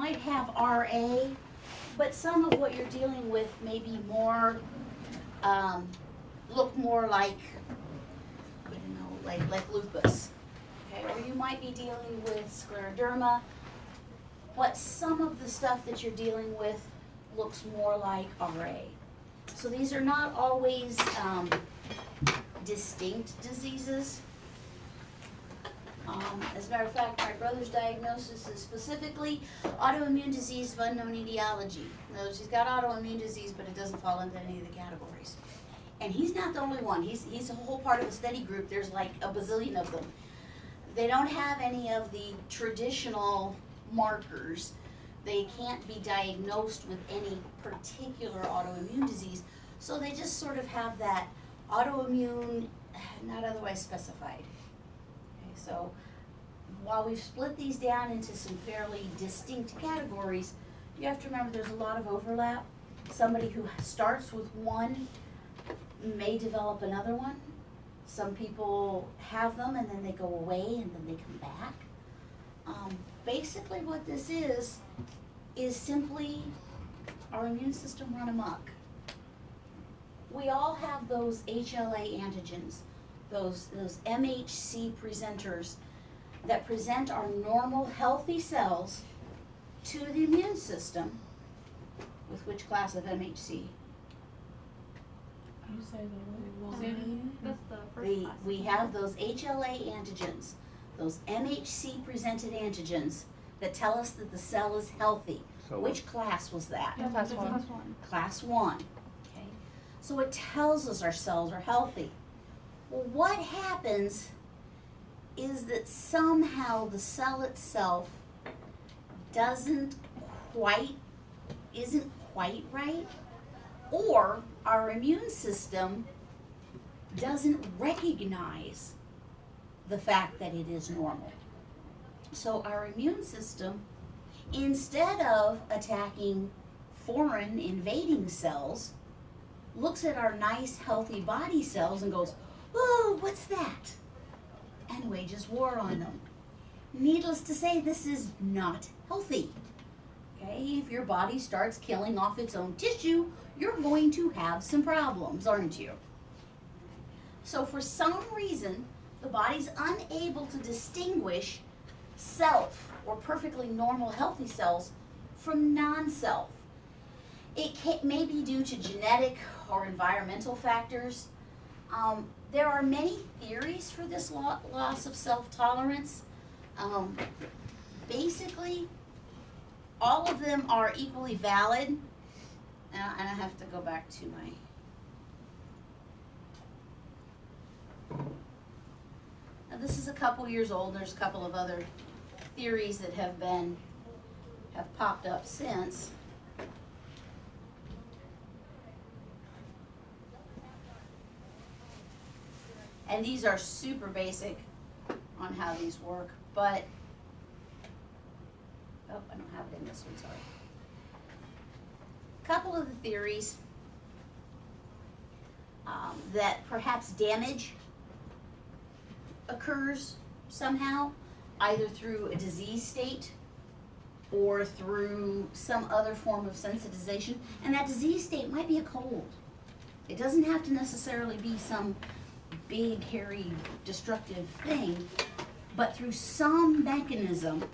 might have RA, but some of what you're dealing with may be more, look more like, I don't know, like lupus, okay? Or you might be dealing with scleroderma, but some of the stuff that you're dealing with looks more like RA. So these are not always distinct diseases. As a matter of fact, my brother's diagnosis is specifically autoimmune disease of unknown etiology. In other words, he's got autoimmune disease, but it doesn't fall into any of the categories. And he's not the only one. He's a whole part of a study group. There's like a bazillion of them. They don't have any of the traditional markers. They can't be diagnosed with any particular autoimmune disease. So they just sort of have that autoimmune, not otherwise specified. Okay, so while we've split these down into some fairly distinct categories, you have to remember there's a lot of overlap. Somebody who starts with one may develop another one. Some people have them and then they go away and then they come back. Basically what this is simply our immune system run amok. We all have those HLA antigens, those MHC presenters that present our normal healthy cells to the immune system. With which class of MHC? You say the That's the first class. We have those HLA antigens, those MHC presented antigens that tell us that the cell is healthy. So Which class was that? Yeah, Class that's one. class one. Class 1. Okay. So it tells us our cells are healthy. Well, what happens is that somehow the cell itself isn't quite right, or our immune system doesn't recognize the fact that it is normal. So our immune system, instead of attacking foreign invading cells, looks at our nice healthy body cells and goes, "Whoa, what's that?" and wages war on them. Needless to say, this is not healthy. Okay, if your body starts killing off its own tissue, you're going to have some problems, aren't you? So for some reason, the body's unable to distinguish self or perfectly normal healthy cells from non-self. It may be due to genetic or environmental factors. There are many theories for this loss of self-tolerance. Basically, all of them are equally valid. And I have to go back to my... Now this is a couple years old. There's a couple of other theories that have popped up since. And these are super basic on how these work, but, oh, I don't have it in this one, sorry. A couple of the theories that perhaps damage occurs somehow, either through a disease state or through some other form of sensitization, and that disease state might be a cold. It doesn't have to necessarily be some big, hairy, destructive thing, but through some mechanism,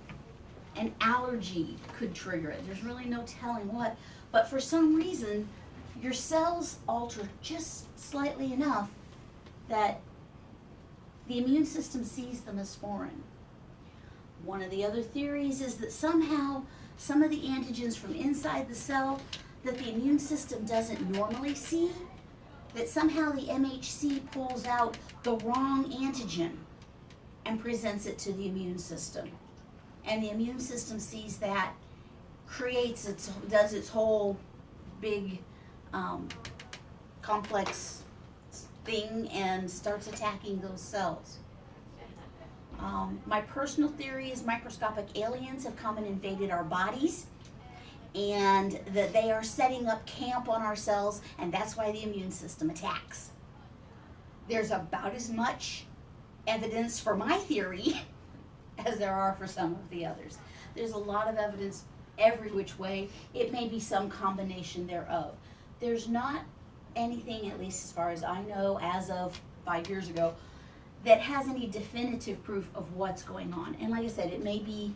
an allergy could trigger it. There's really no telling what, but for some reason, your cells alter just slightly enough that the immune system sees them as foreign. One of the other theories is that somehow some of the antigens from inside the cell that the immune system doesn't normally see, that somehow the MHC pulls out the wrong antigen and presents it to the immune system. And the immune system sees that, does its whole big complex thing and starts attacking those cells. My personal theory is microscopic aliens have come and invaded our bodies, and that they are setting up camp on our cells, and that's why the immune system attacks. There's about as much evidence for my theory as there are for some of the others. There's a lot of evidence every which way. It may be some combination thereof. There's not anything, at least as far as I know, as of 5 years ago, that has any definitive proof of what's going on. And like I said, it may be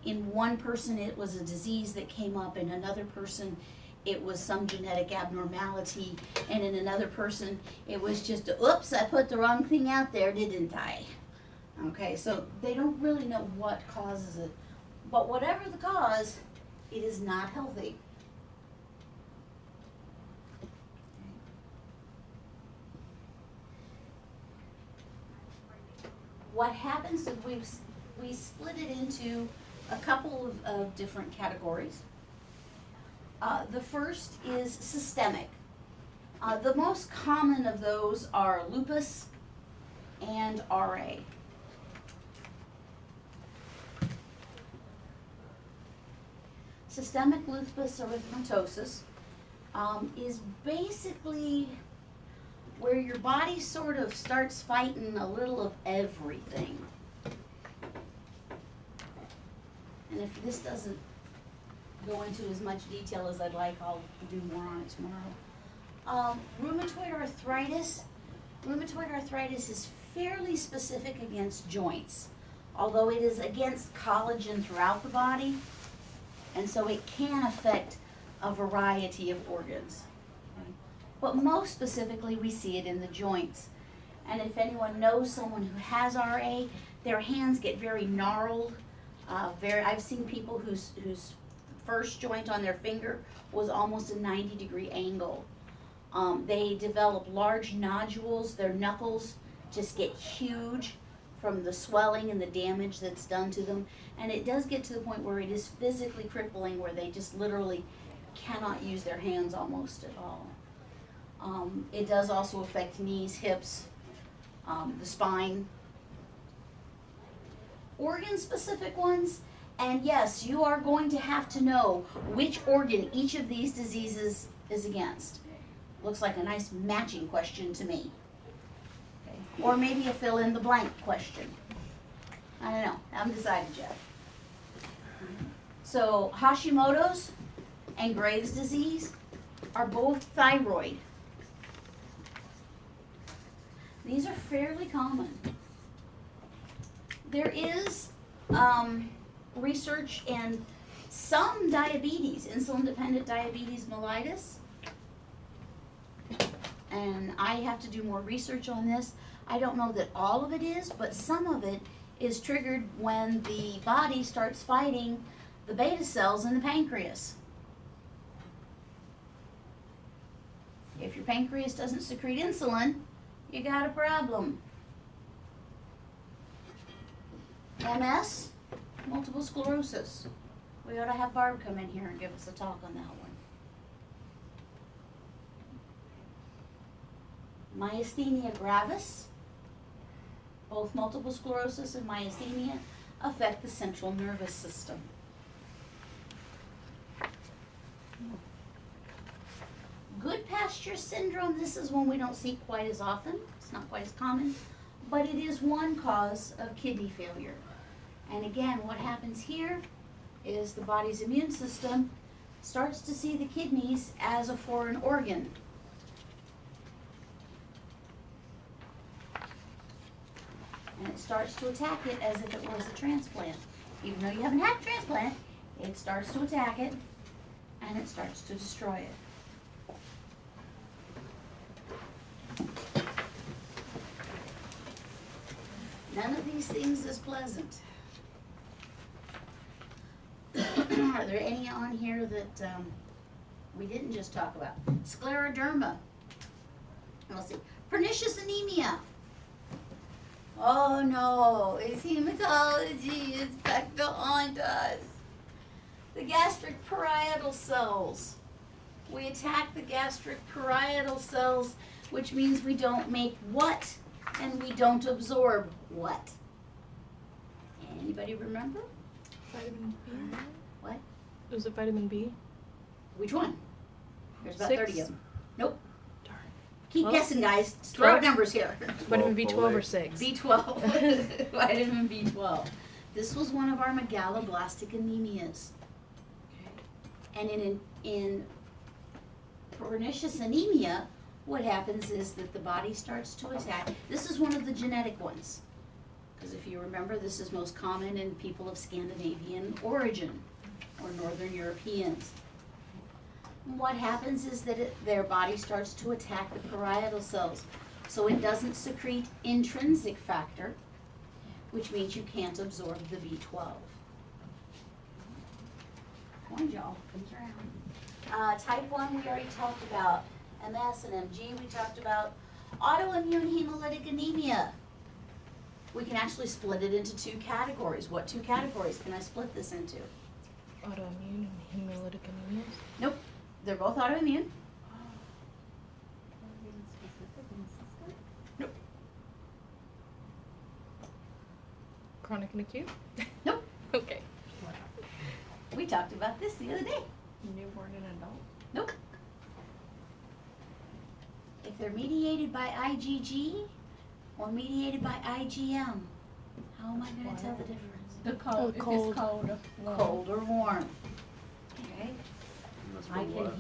in one person it was a disease that came up, in another person it was some genetic abnormality, and in another person it was just, oops, I put the wrong thing out there, didn't I? Okay, so they don't really know what causes it. But whatever the cause, it is not healthy. What happens is we split it into a couple of different categories. The first is systemic. The most common of those are lupus and RA. Systemic lupus erythematosus is basically where your body sort of starts fighting a little of everything. And if this doesn't go into as much detail as I'd like, I'll do more on it tomorrow. Rheumatoid arthritis. Rheumatoid arthritis is fairly specific against joints, although it is against collagen throughout the body, and so it can affect a variety of organs. Okay? But most specifically, we see it in the joints. And if anyone knows someone who has RA, their hands get very gnarled. I've seen people whose first joint on their finger was almost a 90-degree angle. They develop large nodules. Their knuckles just get huge from the swelling and the damage that's done to them. And it does get to the point where it is physically crippling, where they just literally cannot use their hands almost at all. It does also affect knees, hips, the spine. Organ-specific ones, and yes, you are going to have to know which organ each of these diseases is against. Looks like a nice matching question to me. Okay. Or maybe a fill-in-the-blank question. I don't know. I haven't decided yet. So Hashimoto's and Graves' disease are both thyroid. These are fairly common. There is research and some diabetes, insulin-dependent diabetes mellitus, and I have to do more research on this. I don't know that all of it is, but some of it is triggered when the body starts fighting the beta cells in the pancreas. If your pancreas doesn't secrete insulin, you got a problem. MS, multiple sclerosis. We ought to have Barb come in here and give us a talk on that one. Myasthenia gravis. Both multiple sclerosis and myasthenia affect the central nervous system. Goodpasture syndrome, this is one we don't see quite as often. It's not quite as common, but it is one cause of kidney failure. And again, what happens here is the body's immune system starts to see the kidneys as a foreign organ. And it starts to attack it as if it was a transplant. Even though you haven't had a transplant, it starts to attack it and it starts to destroy it. None of these things is pleasant. Are there any on here that we didn't just talk about? Scleroderma. Let's see. Pernicious anemia. Oh no, it's hematology. It's back to haunt us. The gastric parietal cells. We attack the gastric parietal cells, which means we don't make what? And we don't absorb what? Anybody remember? Vitamin B. What? Was it vitamin B? Which one? There's about 6. 30 of them. Nope. Darn. Keep Well, guessing, guys. Just throw out throw- numbers here. Vitamin B12 or 6? B12. Vitamin B12. This was one of our megaloblastic anemias. Okay. And in pernicious anemia, what happens is that the body starts to attack. This is one of the genetic ones. Because if you remember, this is most common in people of Scandinavian origin or Northern Europeans. What happens is that their body starts to attack the parietal cells. So it doesn't secrete intrinsic factor, which means you can't absorb the B12. Come on, y'all, comes around. Type 1 we already talked about. MS and MG we talked about. Autoimmune hemolytic anemia. We can actually split it into 2 categories. What 2 categories can I split this into? Autoimmune and hemolytic anemia. Nope, they're both autoimmune. Nope. Chronic and acute? Nope. Okay. We talked about this the other day. Newborn and adult? Nope. If they're mediated by IgG or mediated by IgM, how am I going to tell the difference? The cold, cold. if it's cold or warm. Cold or warm. Okay. Must be I what?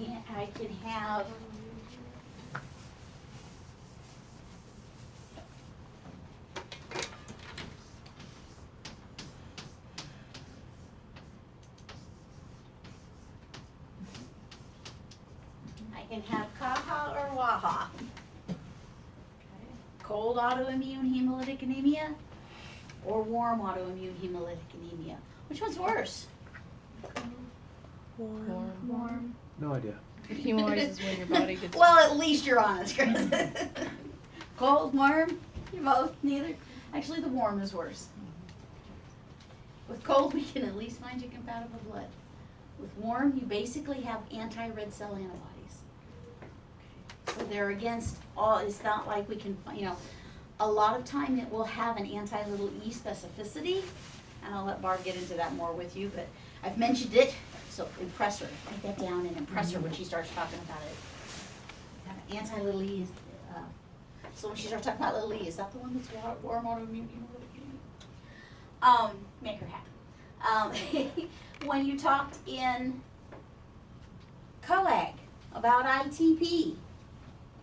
can have kaha or waha. Cold autoimmune hemolytic anemia or warm autoimmune hemolytic anemia. Which one's worse? Warm. No idea. Hemolyzes when your body gets. Well, at least you're honest, Chris. Cold, warm, you both, neither. Actually, the warm is worse. With cold, we can at least find you compatible blood. With warm, you basically have anti-red cell antibodies. So they're against all, it's not like we can, a lot of time it will have an anti-little e specificity, and I'll let Barb get into that more with you, but I've mentioned it, so impress her, write that down and impress her when she starts talking about it. Have an anti-little e, so when she starts talking about little e, is that the one that's warm autoimmune? Make her happy. When you talked in COAG about ITP,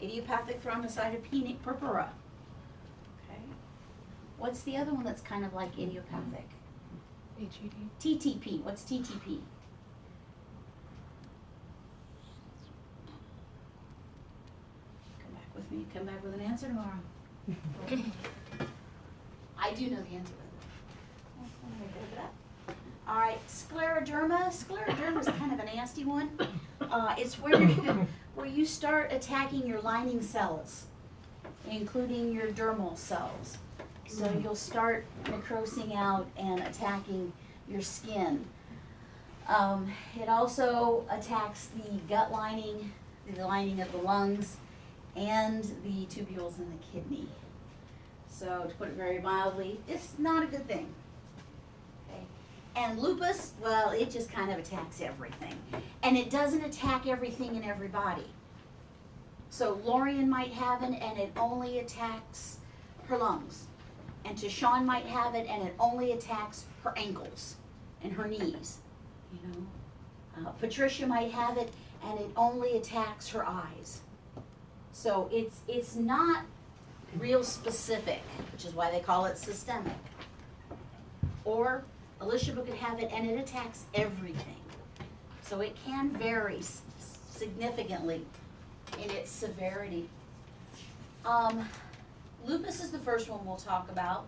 idiopathic thrombocytopenic purpura. Okay. What's the other one that's kind of like idiopathic? HED. TTP. What's TTP? Come back with me. Come back with an answer tomorrow. I do know the answer. All right, scleroderma. Scleroderma is kind of a nasty one. It's where you start attacking your lining cells, including your dermal cells. So you'll start necrosing out and attacking your skin. It also attacks the gut lining, the lining of the lungs, and the tubules in the kidney. So to put it very mildly, it's not a good thing. Okay. And lupus, well, it just kind of attacks everything. And it doesn't attack everything in everybody. So Lorian might have it and it only attacks her lungs. And Tashawn might have it and it only attacks her ankles and her knees. Patricia might have it and it only attacks her eyes. So it's not real specific, which is why they call it systemic. Or Alicia could have it and it attacks everything. So it can vary significantly in its severity. Lupus is the first one we'll talk about.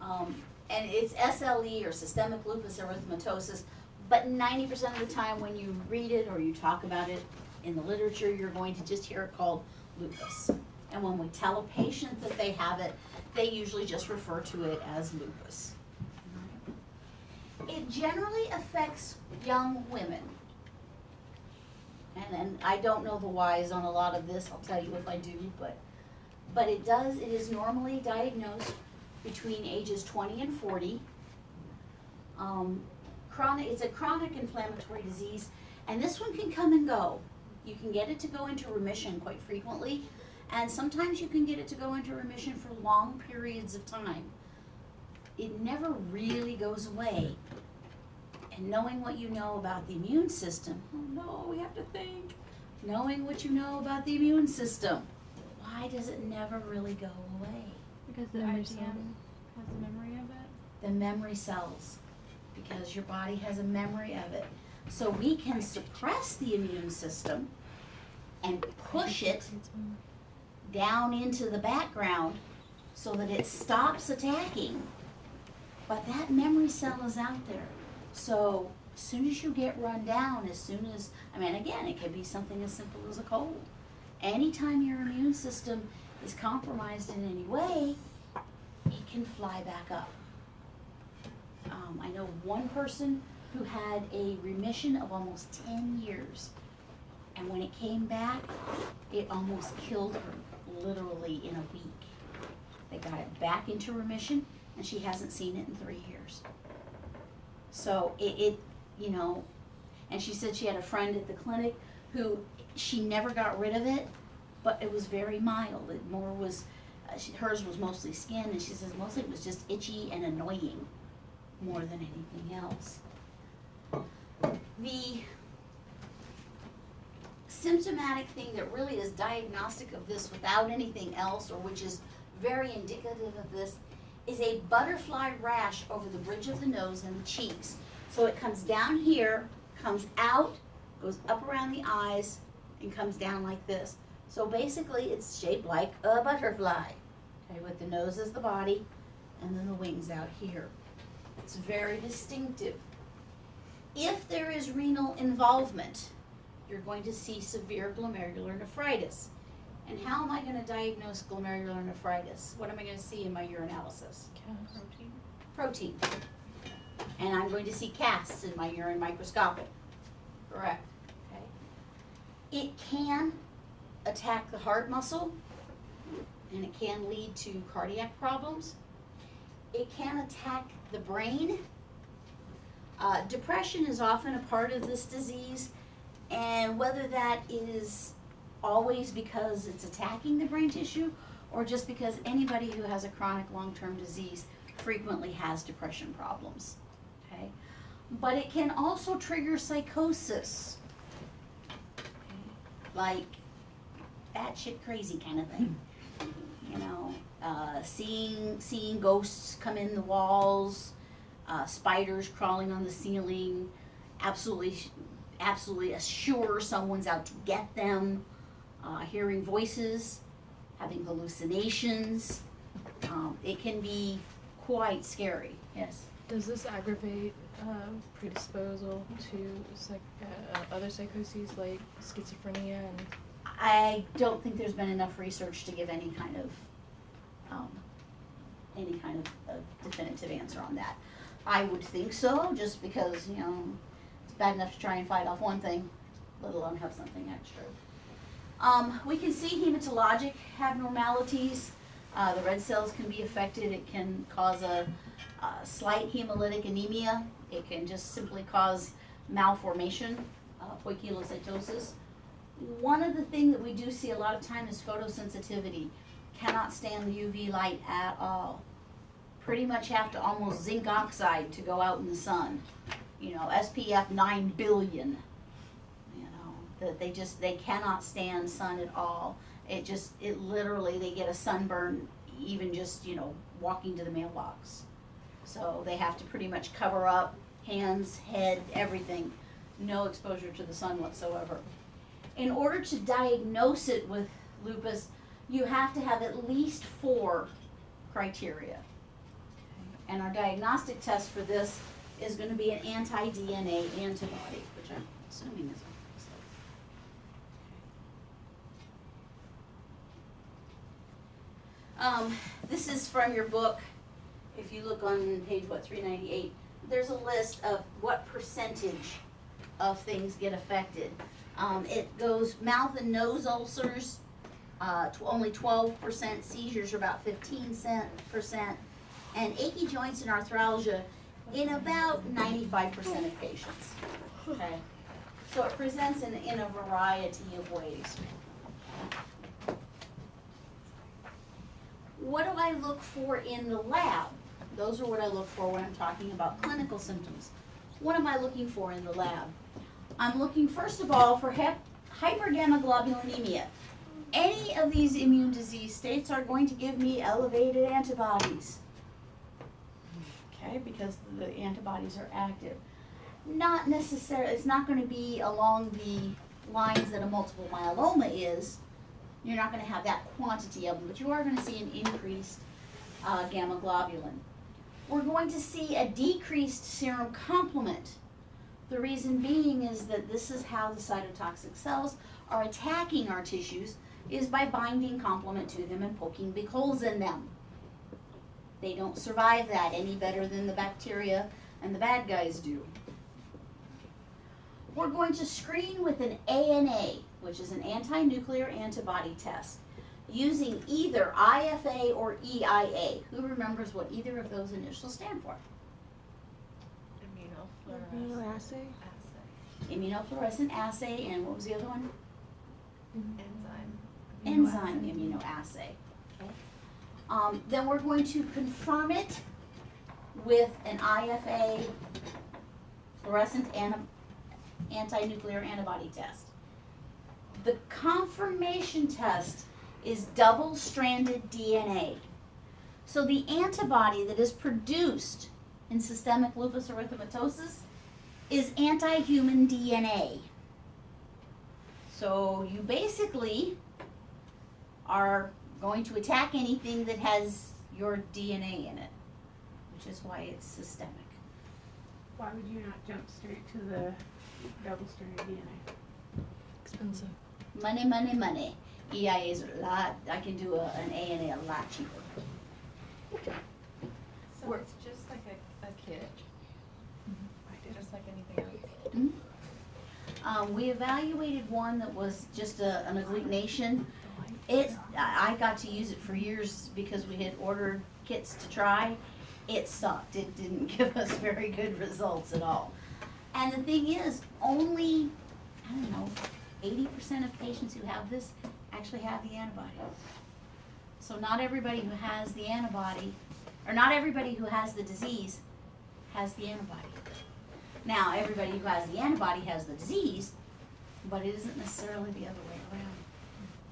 And it's SLE or systemic lupus erythematosus, but 90% of the time when you read it or you talk about it in the literature, you're going to just hear it called lupus. And when we tell a patient that they have it, they usually just refer to it as lupus. It generally affects young women. And I don't know the whys on a lot of this, I'll tell you if I do, but it is normally diagnosed between ages 20 and 40. It's a chronic inflammatory disease, and this one can come and go. You can get it to go into remission quite frequently, and sometimes you can get it to go into remission for long periods of time. It never really goes away. And knowing what you know about the immune system, oh no, we have to think. Knowing what you know about the immune system, why does it never really go away? Because the Memory IgM cells. has the memory of it. The memory cells, because your body has a memory of it. So we can suppress the immune system and push it down into the background so that it stops attacking. But that memory cell is out there. So as soon as you get run down, again, it could be something as simple as a cold. Anytime your immune system is compromised in any way, it can fly back up. I know one person who had a remission of almost 10 years. And when it came back, it almost killed her, literally in a week. They got it back into remission, and she hasn't seen it in 3 years. So and she said she had a friend at the clinic who she never got rid of it, but it was very mild. It more was, hers was mostly skin, and she says mostly it was just itchy and annoying more than anything else. The symptomatic thing that really is diagnostic of this without anything else, or which is very indicative of this, is a butterfly rash over the bridge of the nose and the cheeks. So it comes down here, comes out, goes up around the eyes, and comes down like this. So basically it's shaped like a butterfly, okay, with the nose as the body and then the wings out here. It's very distinctive. If there is renal involvement, you're going to see severe glomerular nephritis. And how am I going to diagnose glomerular nephritis? What am I going to see in my urinalysis? Protein. And I'm going to see casts in my urine microscopic. Correct. Okay. It can attack the heart muscle, and it can lead to cardiac problems. It can attack the brain. Depression is often a part of this disease, and whether that is always because it's attacking the brain tissue or just because anybody who has a chronic long-term disease frequently has depression problems, okay? But it can also trigger psychosis, okay? Like batshit crazy kind of thing, you know, seeing ghosts come in the walls, spiders crawling on the ceiling, absolutely sure someone's out to get them, hearing voices, having hallucinations. It can be quite scary. Yes? Does this aggravate predisposal to other psychoses like schizophrenia and? I don't think there's been enough research to give any kind of definitive answer on that. I would think so, just because, you know, it's bad enough to try and fight off one thing, let alone have something extra. We can see hematologic abnormalities. The red cells can be affected. It can cause a slight hemolytic anemia. It can just simply cause malformation, poikilocytosis. One of the things that we do see a lot of time is photosensitivity. Cannot stand the UV light at all. Pretty much have to almost zinc oxide to go out in the sun. You know, SPF 9 billion. You know, that they cannot stand sun at all. It literally, they get a sunburn even just, you know, walking to the mailbox. So they have to pretty much cover up hands, head, everything. No exposure to the sun whatsoever. In order to diagnose it with lupus, you have to have at least 4 criteria. And our diagnostic test for this is going to be an anti-DNA antibody, which I'm assuming is on this. This is from your book. If you look on page 398, there's a list of what percentage of things get affected. It goes mouth and nose ulcers, only 12%, seizures are about 15%, and achy joints and arthralgia in about 95% of patients. Okay, so it presents in a variety of ways. What do I look for in the lab? Those are what I look for when I'm talking about clinical symptoms. what am I looking for in the lab? I'm looking first of all for hypergammaglobulinemia. Any of these immune disease states are going to give me elevated antibodies. Okay, because the antibodies are active. Not necessarily, it's not going to be along the lines that a multiple myeloma is. You're not going to have that quantity of them, but you are going to see an increased gamma globulin. We're going to see a decreased serum complement. The reason being is that this is how the cytotoxic cells are attacking our tissues, is by binding complement to them and poking big holes in them. They don't survive that any better than the bacteria and the bad guys do. We're going to screen with an ANA, which is an anti-nuclear antibody test, using either IFA or EIA. Who remembers what either of those initials stand for? Immunofluorescence. Immunofluorescent assay, and what was the other one? Enzyme. Enzyme immunoassay. Okay. Then we're going to confirm it with an IFA fluorescent anti-nuclear antibody test. The confirmation test is double-stranded DNA. So the antibody that is produced in systemic lupus erythematosus is anti-human DNA. So you basically are going to attack anything that has your DNA in it, which is why it's systemic. Why would you not jump straight to the double-stranded DNA? Expensive. Money, money, money. EIA is a lot, I can do an ANA a lot cheaper. So We're- it's just like a kit, just like anything else. We evaluated one that was just an agglutination. I got to use it for years because we had ordered kits to try. It sucked. It didn't give us very good results at all. And the thing is, only, 80% of patients who have this actually have the antibody. So not everybody who has the antibody, or not everybody who has the disease has the antibody. Now, everybody who has the antibody has the disease, but it isn't necessarily the other way around.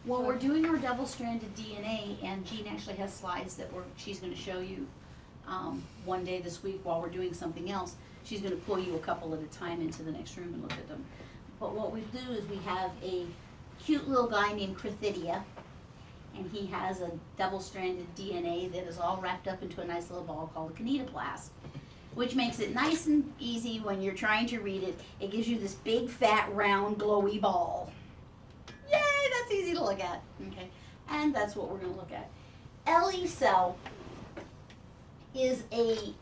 When we're doing our double-stranded DNA, and Jean actually has slides that she's going to show you one day this week while we're doing something else. She's going to pull you a couple at a time into the next room and look at them. But what we do is we have a cute little guy named Crithidia, and he has a double-stranded DNA that is all wrapped up into a nice little ball called a kinetoplast, which makes it nice and easy when you're trying to read it. It gives you this big, fat, round, glowy ball. Yay, that's easy to look at. Okay, and that's what we're going to look at. LE cell is a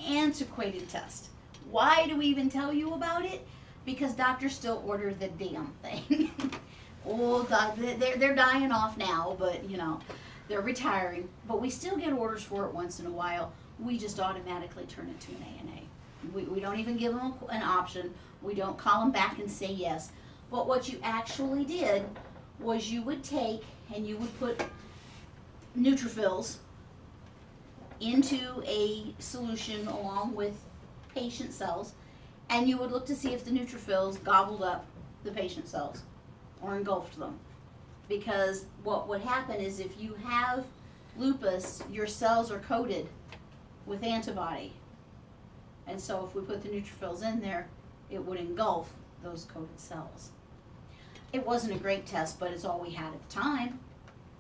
antiquated test. Why do we even tell you about it? Because doctors still order the damn thing. Oh, God, they're dying off now, but they're retiring. But we still get orders for it once in a while. We just automatically turn it to an ANA. We don't even give them an option. We don't call them back and say yes. But what you actually did was you would take and you would put neutrophils into a solution along with patient cells, and you would look to see if the neutrophils gobbled up the patient cells or engulfed them. Because what would happen is if you have lupus, your cells are coated with antibody. And so if we put the neutrophils in there, it would engulf those coated cells. It wasn't a great test, but it's all we had at the time.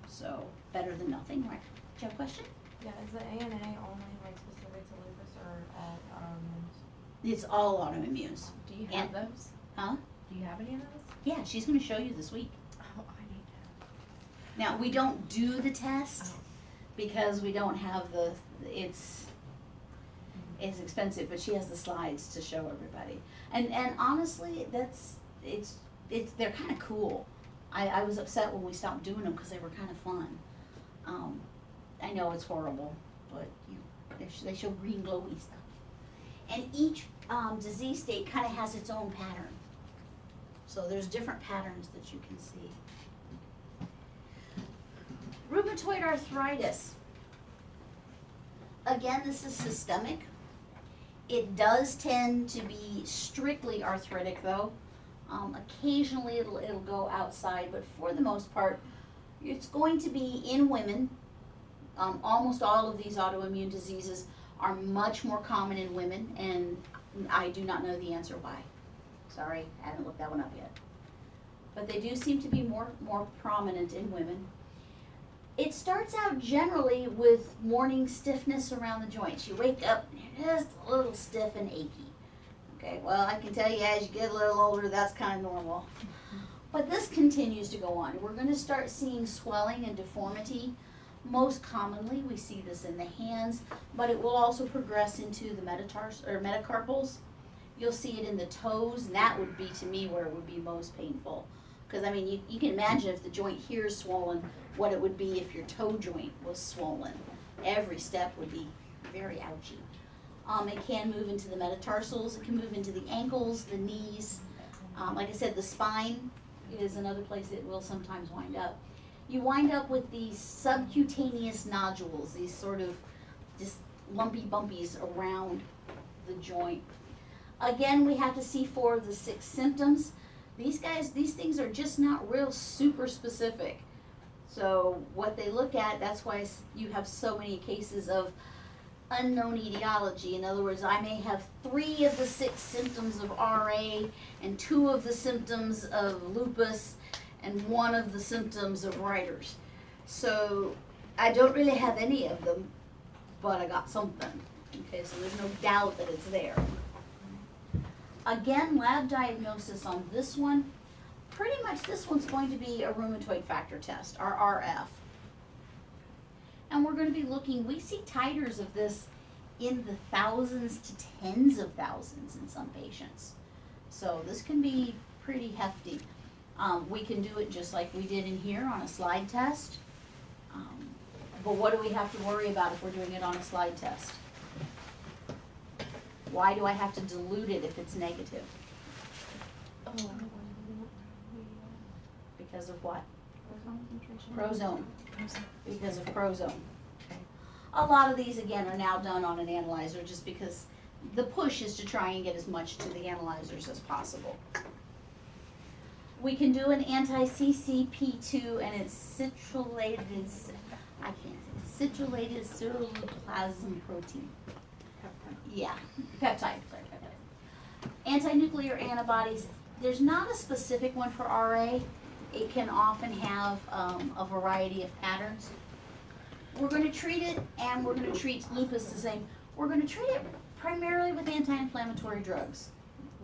So better than nothing, right? Do you have a question? Yeah, is the ANA only like specific to lupus or all autoimmunes? It's all autoimmunes. Do you And- have those? Huh? Do you have any of those? Yeah, she's going to show you this week. Oh, I need to. Now, we don't do the test Oh. because we don't have it's expensive, but she has the slides to show everybody. And honestly, they're kind of cool. I was upset when we stopped doing them because they were kind of fun. I know it's horrible, but they show green glowy stuff. And each disease state kind of has its own pattern. So there's different patterns that you can see. Rheumatoid arthritis. Again, this is systemic. It does tend to be strictly arthritic though. Occasionally it'll go outside, but for the most part, it's going to be in women. Almost all of these autoimmune diseases are much more common in women, and I do not know the answer why. Sorry, I haven't looked that one up yet. But they do seem to be more prominent in women. It starts out generally with morning stiffness around the joints. You wake up, you're just a little stiff and achy. Okay, well, I can tell you as you get a little older, that's kind of normal. But this continues to go on. We're going to start seeing swelling and deformity. Most commonly, we see this in the hands, but it will also progress into the metacarpals. You'll see it in the toes, and that would be, to me, where it would be most painful. Because, I mean, you can imagine if the joint here is swollen, what it would be if your toe joint was swollen. Every step would be very ouchy. It can move into the metatarsals, it can move into the ankles, the knees. Like I said, the spine is another place it will sometimes wind up. You wind up with these subcutaneous nodules, these sort of just lumpy bumpies around the joint. Again, we have to see 4 of the 6 symptoms. These things are just not real super specific. So what they look at, that's why you have so many cases of unknown etiology. In other words, I may have 3 of the 6 symptoms of RA and 2 of the symptoms of lupus and 1 of the symptoms of Reiter's. So I don't really have any of them, but I got something. Okay, so there's no doubt that it's there. Again, lab diagnosis on this one, pretty much this one's going to be a rheumatoid factor test, or RF. And we're going to be looking, we see titers of this in the thousands to tens of thousands in some patients. So this can be pretty hefty. We can do it just like we did in here on a slide test. But what do we have to worry about if we're doing it on a slide test? Why do I have to dilute it if it's negative? Because of what? Prozone. Because of prozone. Okay. A lot of these, again, are now done on an analyzer just because the push is to try and get as much to the analyzers as possible. We can do an anti-CCP2, and it's citrulated ceruloplasmin protein. Yeah, peptide. Sorry, peptide. Anti-nuclear antibodies. There's not a specific one for RA. It can often have a variety of patterns. We're going to treat it, and we're going to treat lupus the same. We're going to treat it primarily with anti-inflammatory drugs.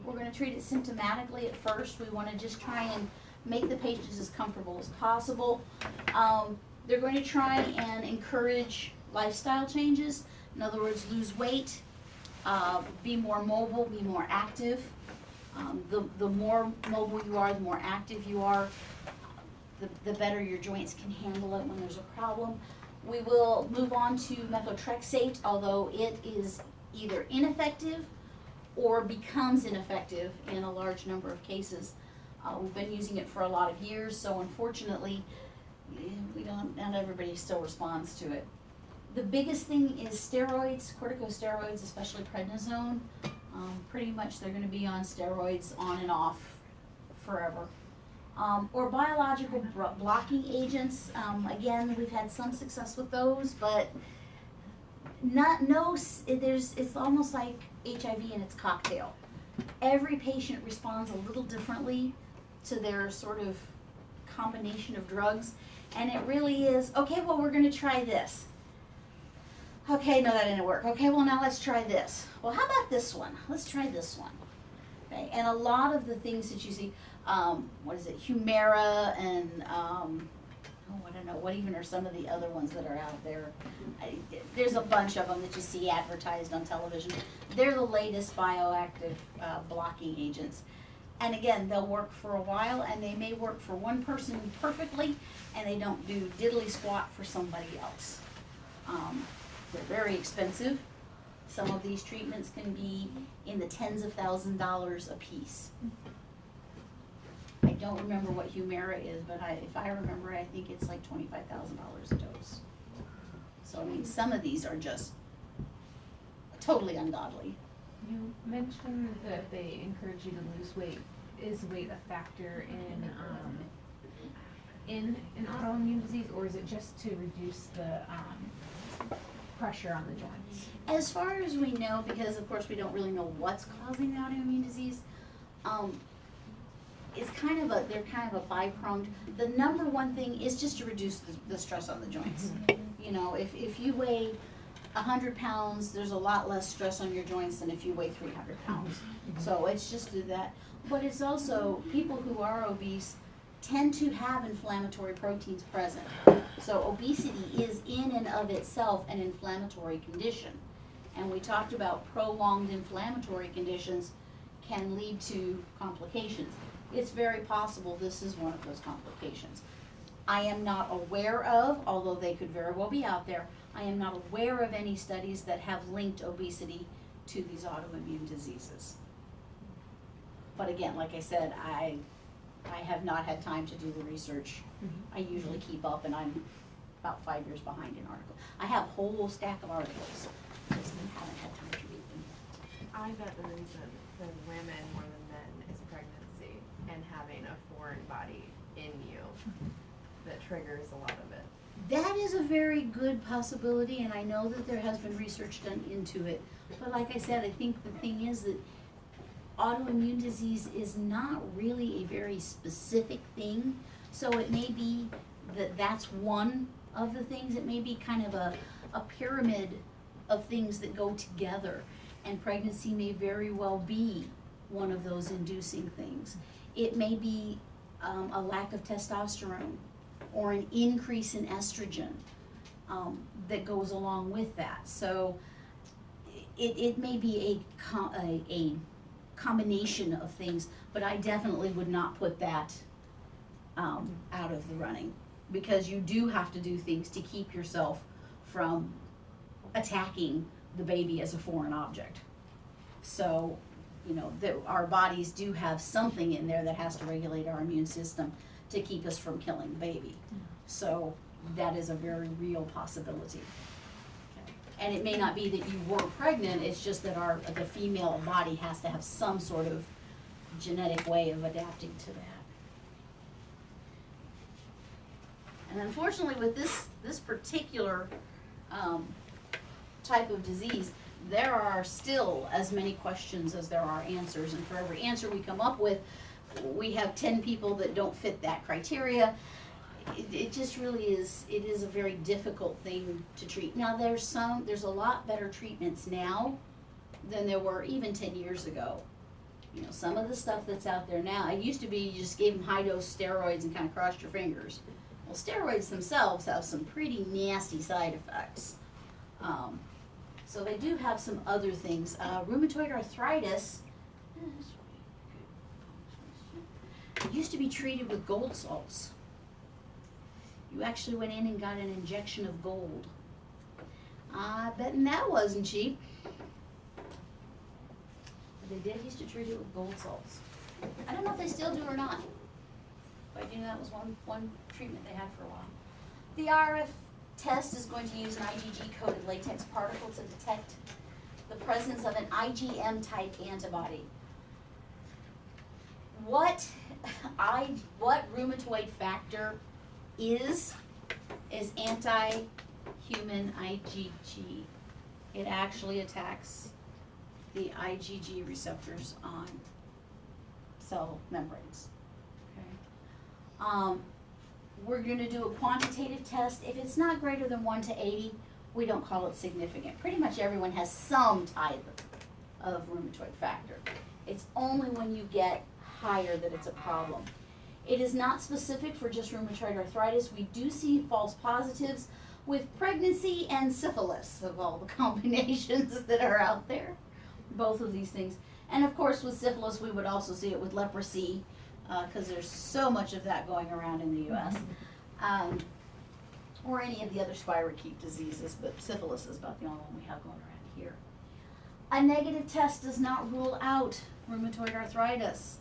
We're going to treat it symptomatically at first. We want to just try and make the patients as comfortable as possible. They're going to try and encourage lifestyle changes. In other words, lose weight, be more mobile, be more active. The more mobile you are, the more active you are, the better your joints can handle it when there's a problem. We will move on to methotrexate, although it is either ineffective or becomes ineffective in a large number of cases. We've been using it for a lot of years, so unfortunately, not everybody still responds to it. The biggest thing is steroids, corticosteroids, especially prednisone. Pretty much they're going to be on steroids on and off forever. Or biological blocking agents. Again, we've had some success with those, but it's almost like HIV in its cocktail. Every patient responds a little differently to their sort of combination of drugs, and it really is, okay, well, we're going to try this. Okay, no, that didn't work. Okay, well, now let's try this. Well, how about this one? Let's try this one. Okay, and a lot of the things that you see, Humira and, I don't know, what even are some of the other ones that are out there? There's a bunch of them that you see advertised on television. They're the latest bioactive blocking agents. And again, they'll work for a while, and they may work for one person perfectly, and they don't do diddly squat for somebody else. They're very expensive. Some of these treatments can be in the tens of $1,000s a piece. I don't remember what Humira is, but if I remember, I think it's like $25,000 a dose. So I mean, some of these are just totally ungodly. You mentioned that they encourage you to lose weight. Is weight a factor in an autoimmune disease, or is it just to reduce the pressure on the joints? As far as we know, because of course we don't really know what's causing the autoimmune disease, it's they're kind of a bi-pronged. The number one thing is just to reduce the stress on the joints. You know, if you weigh 100 pounds, there's a lot less stress on your joints than if you weigh 300 pounds. So it's just to that. But it's also, people who are obese tend to have inflammatory proteins present. So obesity is in and of itself an inflammatory condition. And we talked about prolonged inflammatory conditions can lead to complications. It's very possible this is one of those complications. I am not aware of, although they could very well be out there, I am not aware of any studies that have linked obesity to these autoimmune diseases. But again, like I said, I have not had time to do the research. I usually keep up, and I'm about 5 years behind in articles. I have a whole stack of articles, just haven't had time to read them. I bet the reason for women more than men is pregnancy and having a foreign body in you that triggers a lot of it. That is a very good possibility, and I know that there has been research done into it. But like I said, I think the thing is that autoimmune disease is not really a very specific thing. So it may be that that's one of the things. It may be kind of a pyramid of things that go together. And pregnancy may very well be one of those inducing things. It may be a lack of testosterone or an increase in estrogen that goes along with that. So it may be a combination of things, but I definitely would not put that out of the running, because you do have to do things to keep yourself from attacking the baby as a foreign object. So, you know, our bodies do have something in there that has to regulate our immune system to keep us from killing the baby. So that is a very real possibility. And it may not be that you were pregnant, it's just that the female body has to have some sort of genetic way of adapting to that. And unfortunately with this particular type of disease, there are still as many questions as there are answers, and for every answer we come up with, we have 10 people that don't fit that criteria. It just really is, it is a very difficult thing to treat. Now there's a lot better treatments now than there were even 10 years ago. You know, some of the stuff that's out there now, it used to be you just gave them high dose steroids and kind of crossed your fingers. Well, steroids themselves have some pretty nasty side effects. So they do have some other things. Rheumatoid arthritis used to be treated with gold salts. You actually went in and got an injection of gold. I bet that wasn't cheap. But they did used to treat it with gold salts. I don't know if they still do or not. But you know that was one treatment they had for a while. The RF test is going to use an IgG-coated latex particle to detect the presence of an IgM type antibody. What rheumatoid factor is anti-human IgG. It actually attacks the IgG receptors on cell membranes. Okay. We're going to do a quantitative test. If it's not greater than 1 to 80, we don't call it significant. Pretty much everyone has some type of rheumatoid factor. It's only when you get higher that it's a problem. It is not specific for just rheumatoid arthritis. We do see false positives with pregnancy and syphilis, of all the combinations that are out there. Both of these things. And of course with syphilis we would also see it with leprosy, because there's so much of that going around in the U.S. Or any of the other spirochete diseases, but syphilis is about the only one we have going around here. A negative test does not rule out rheumatoid arthritis.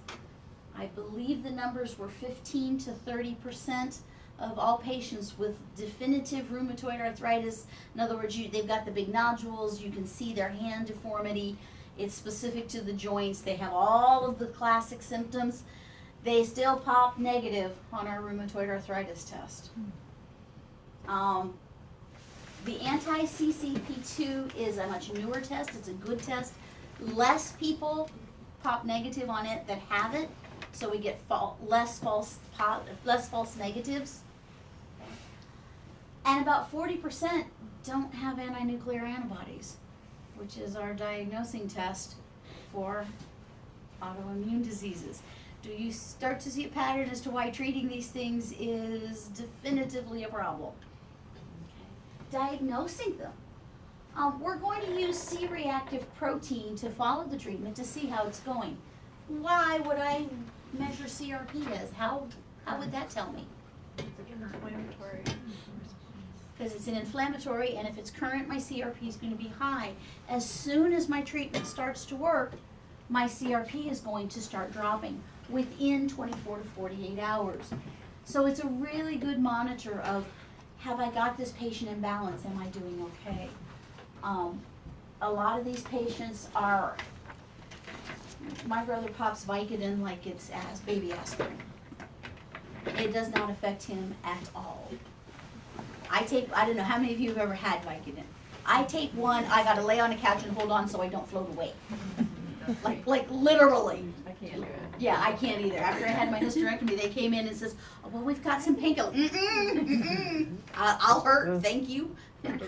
I believe the numbers were 15 to 30% of all patients with definitive rheumatoid arthritis. In other words, they've got the big nodules, you can see their hand deformity. It's specific to the joints. They have all of the classic symptoms. They still pop negative on our rheumatoid arthritis test. The anti-CCP2 is a much newer test. It's a good test. Less people pop negative on it that have it, so we get less false negatives. And about 40% don't have anti-nuclear antibodies, which is our diagnosing test for autoimmune diseases. Do you start to see a pattern as to why treating these things is definitively a problem? Diagnosing them. We're going to use C-reactive protein to follow the treatment to see how it's going. Why would I measure CRP as? How would that tell me? It's an inflammatory. Because it's an inflammatory, and if it's current, my CRP is going to be high. As soon as my treatment starts to work, my CRP is going to start dropping within 24 to 48 hours. So it's a really good monitor of, have I got this patient in balance? Am I doing okay? A lot of these patients are, my brother pops Vicodin like it's as baby aspirin. It does not affect him at all. I don't know how many of you have ever had Vicodin. I take one, I gotta lay on a couch and hold on so I don't float away. like literally. I can't do it. Yeah, I can't either. After I had my hysterectomy, they came in and says, "Oh, well, we've got some painkillers. I'll hurt, thank you.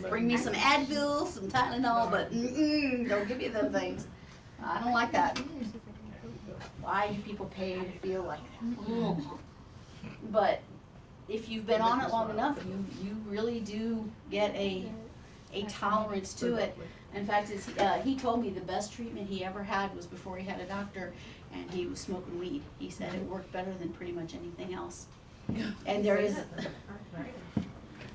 Bring me some Advil, some Tylenol, but don't give me them things. I don't like that. Why do people pay to feel like that? But if you've been on it long enough, you really do get a tolerance to it. In fact, he told me the best treatment he ever had was before he had a doctor, and he was smoking weed. He said it worked better than pretty much anything else. And there is,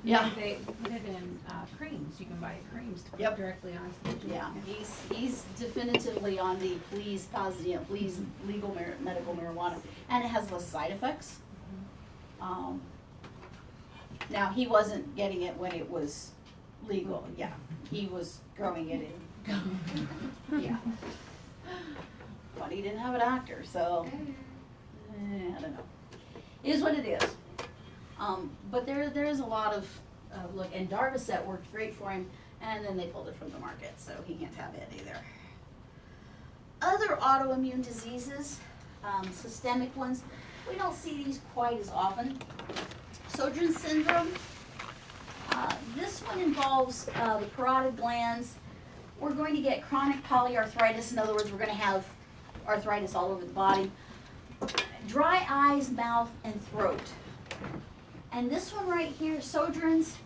yeah. They put it in creams. You can buy creams to put Yep. directly onto the joint. Yeah, he's definitively on the please legal medical marijuana, and it has less side effects. Now he wasn't getting it when it was legal. Yeah, he was growing it in. Yeah, but he didn't have a doctor, so I don't know. It is what it is. But there is a lot of look, and Darvocet worked great for him, and then they pulled it from the market, so he can't have it either. Other autoimmune diseases, systemic ones, we don't see these quite as often. Sjogren's syndrome, this one involves the parotid glands. We're going to get chronic polyarthritis. In other words, we're going to have arthritis all over the body. Dry eyes, mouth, and throat. And this one right here, Sjogren's,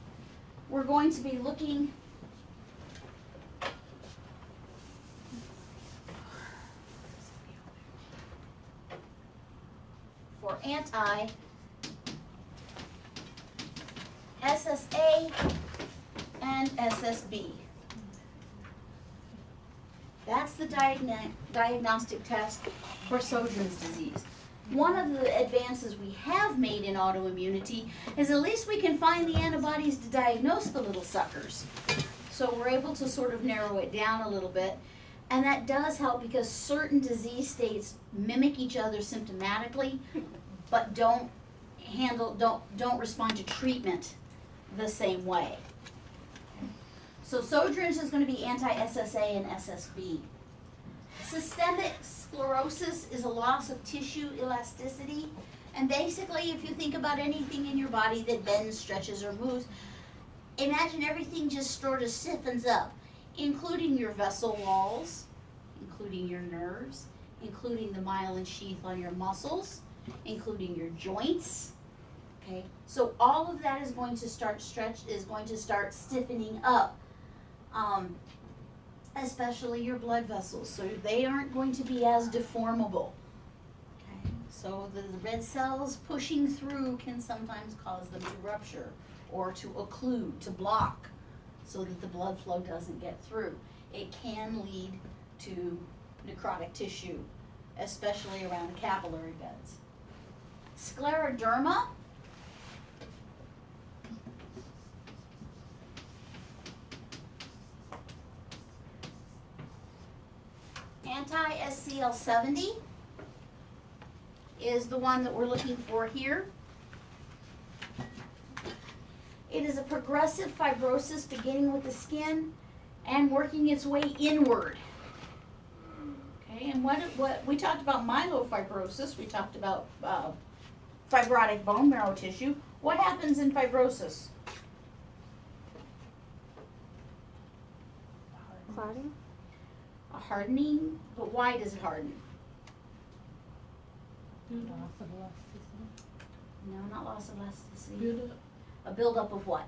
we're going to be looking for anti-SSA and SSB. That's the diagnostic test for Sjogren's disease. One of the advances we have made in autoimmunity is at least we can find the antibodies to diagnose the little suckers. So we're able to sort of narrow it down a little bit. And that does help because certain disease states mimic each other symptomatically, but don't respond to treatment the same way. So Sjogren's is going to be anti-SSA and SSB. Systemic sclerosis is a loss of tissue elasticity. And basically, if you think about anything in your body that bends, stretches, or moves, imagine everything just sort of stiffens up, including your vessel walls, including your nerves, including the myelin sheath on your muscles, including your joints. Okay, so all of that is going to start stiffening up, especially your blood vessels. So they aren't going to be as deformable. Okay, so the red cells pushing through can sometimes cause them to rupture or to occlude, to block, so that the blood flow doesn't get through. It can lead to necrotic tissue, especially around the capillary beds. Scleroderma. YSCL70 is the one that we're looking for here. It is a progressive fibrosis beginning with the skin and working its way inward. Okay, and what we talked about myelofibrosis, we talked about fibrotic bone marrow tissue. What happens in fibrosis? Clotting? A hardening, but why does it harden? Loss of elasticity. No, not loss of elasticity. Build up. A buildup of what?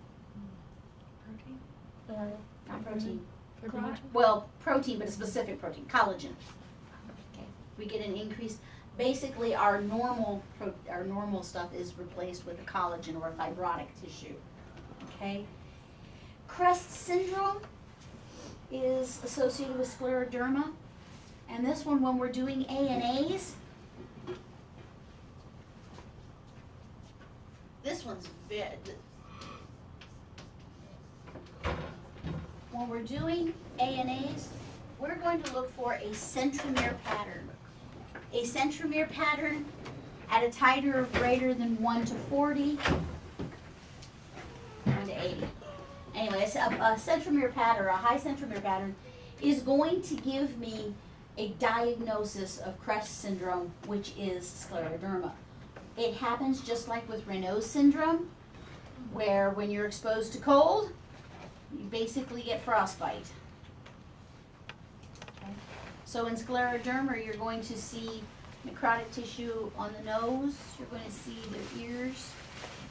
Protein? Not protein. Fibrinogen? Well, protein, but a specific protein, collagen. Okay, we get an increase. Basically, our normal stuff is replaced with a collagen or a fibrotic tissue. Okay. Crest syndrome is associated with scleroderma, and this one, when we're doing ANAs, this one's when we're doing ANAs, we're going to look for a centromere pattern. A centromere pattern at a titer of greater than 1 to 40, 1 to 80. Anyway, a centromere pattern, a high centromere pattern, is going to give me a diagnosis of Crest syndrome, which is scleroderma. It happens just like with Raynaud's syndrome, where when you're exposed to cold, you basically get frostbite. Okay. So in scleroderma, you're going to see necrotic tissue on the nose, you're going to see their ears,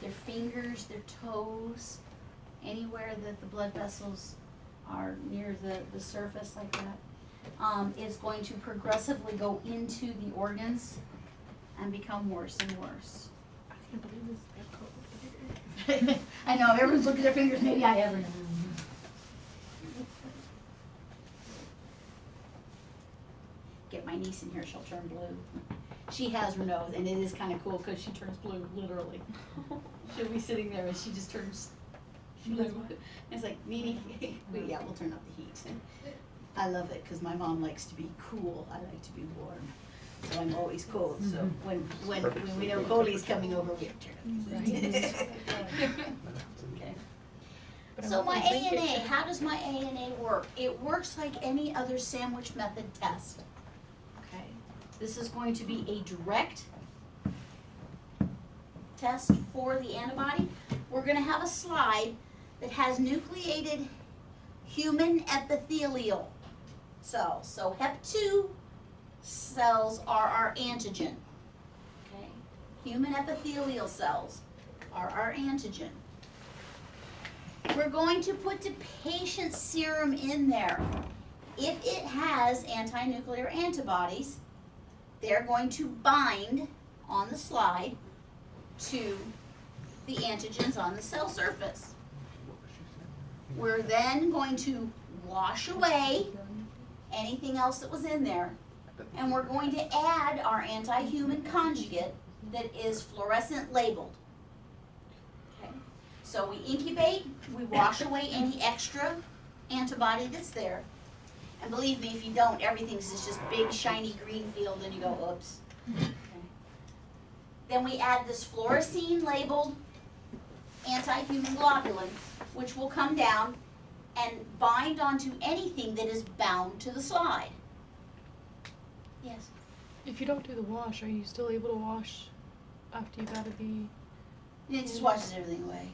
their fingers, their toes, anywhere that the blood vessels are near the surface like that, is going to progressively go into the organs and become worse and worse. I can't believe this is that cold. I know, everyone's looking at their fingers, maybe I ever know. Get my niece in here, she'll turn blue. She has Raynaud's, and it is kind of cool because she turns blue, literally. She'll be sitting there and she just turns blue. It's like, Nene, yeah, we'll turn up the heat. I love it because my mom likes to be cool, I like to be warm. So I'm always cold, so when we know Coley's coming over, we have to turn up the heat. Okay. So my ANA, how does my ANA work? It works like any other sandwich method test. Okay. This is going to be a direct test for the antibody. We're going to have a slide that has nucleated human epithelial cells. So HEP2 cells are our antigen. Okay. Human epithelial cells are our antigen. We're going to put the patient's serum in there. If it has anti-nuclear antibodies, they're going to bind on the slide to the antigens on the cell surface. We're then going to wash away anything else that was in there, and we're going to add our anti-human conjugate that is fluorescent labeled. Okay. So we incubate, we wash away any extra antibody that's there. And believe me, if you don't, everything's just big, shiny green field, and you go, oops. Okay. Then we add this fluorescein labeled anti-human globulin, which will come down and bind onto anything that is bound to the slide. Yes? If you don't do the wash, are you still able to wash after you've added the It just washes everything away.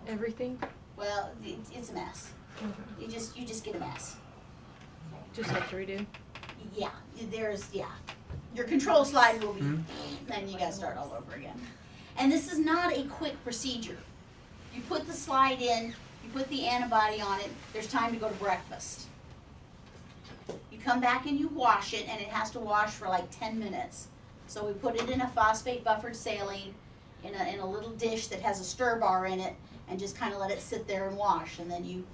everything? Well, it's a mess. Okay. You just get a mess. Just have to redo. Yeah, your control slide will be, then you gotta start all over again. And this is not a quick procedure. You put the slide in, you put the antibody on it, there's time to go to breakfast. You come back and you wash it, and it has to wash for like 10 minutes. So we put it in a phosphate buffered saline in a little dish that has a stir bar in it, and just kind of let it sit there and wash. And then you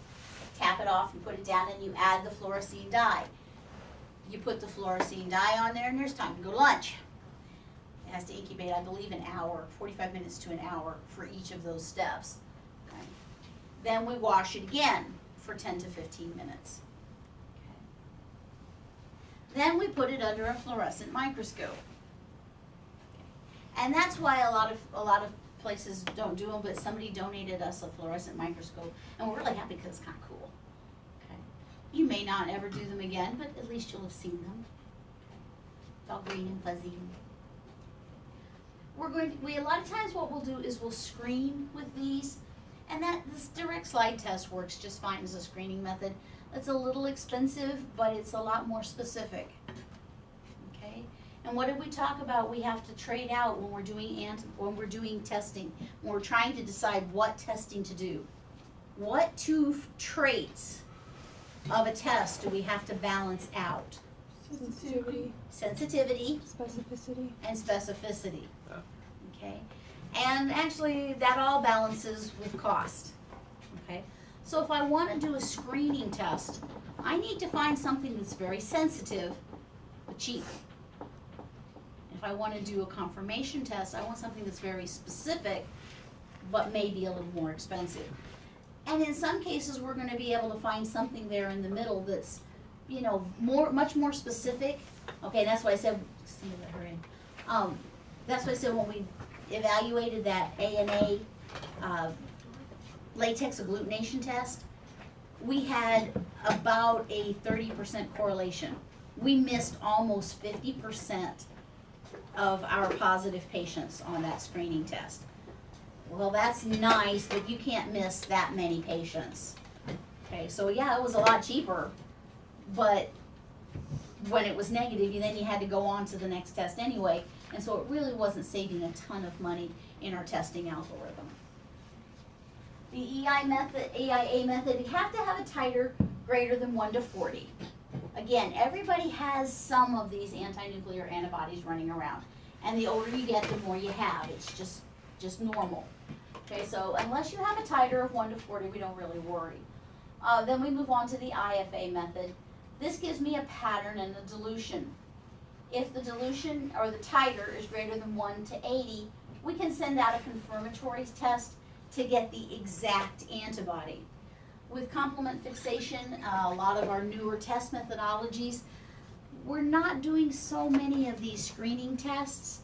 tap it off, you put it down, and you add the fluorescein dye. You put the fluorescein dye on there, and there's time to go to lunch. It has to incubate, I believe, an hour, 45 minutes to an hour for each of those steps. Okay. Then we wash it again for 10 to 15 minutes. Okay. Then we put it under a fluorescent microscope. And that's why a lot of places don't do them, but somebody donated us a fluorescent microscope, and we're really happy because it's kind of cool. Okay. You may not ever do them again, but at least you'll have seen them. It's all green and fuzzy. A lot of times what we'll do is we'll screen with these, and this direct slide test works just fine as a screening method. It's a little expensive, but it's a lot more specific. Okay? And what did we talk about? We have to trade out when we're doing testing, when we're trying to decide what testing to do. What two traits of a test do we have to balance out? Sensitivity Specificity. and specificity. Yeah. Okay? And actually, that all balances with cost. Okay? So if I want to do a screening test, I need to find something that's very sensitive but cheap. If I want to do a confirmation test, I want something that's very specific but maybe a little more expensive. And in some cases, we're going to be able to find something there in the middle that's, much more specific. Okay, that's why I said, that's why I said when we evaluated that ANA latex agglutination test, we had about a 30% correlation. We missed almost 50% of our positive patients on that screening test. Well, that's nice, but you can't miss that many patients. Okay, so yeah, it was a lot cheaper, but when it was negative, then you had to go on to the next test anyway, and so it really wasn't saving a ton of money in our testing algorithm. The EIA method, you have to have a titer greater than 1 to 40. Again, everybody has some of these anti-nuclear antibodies running around, and the older you get, the more you have. It's just normal. Okay, so unless you have a titer of 1 to 40, we don't really worry. Then we move on to the IFA method. This gives me a pattern and a dilution. If the dilution or the titer is greater than 1 to 80, we can send out a confirmatory test to get the exact antibody. With complement fixation, a lot of our newer test methodologies, we're not doing so many of these screening tests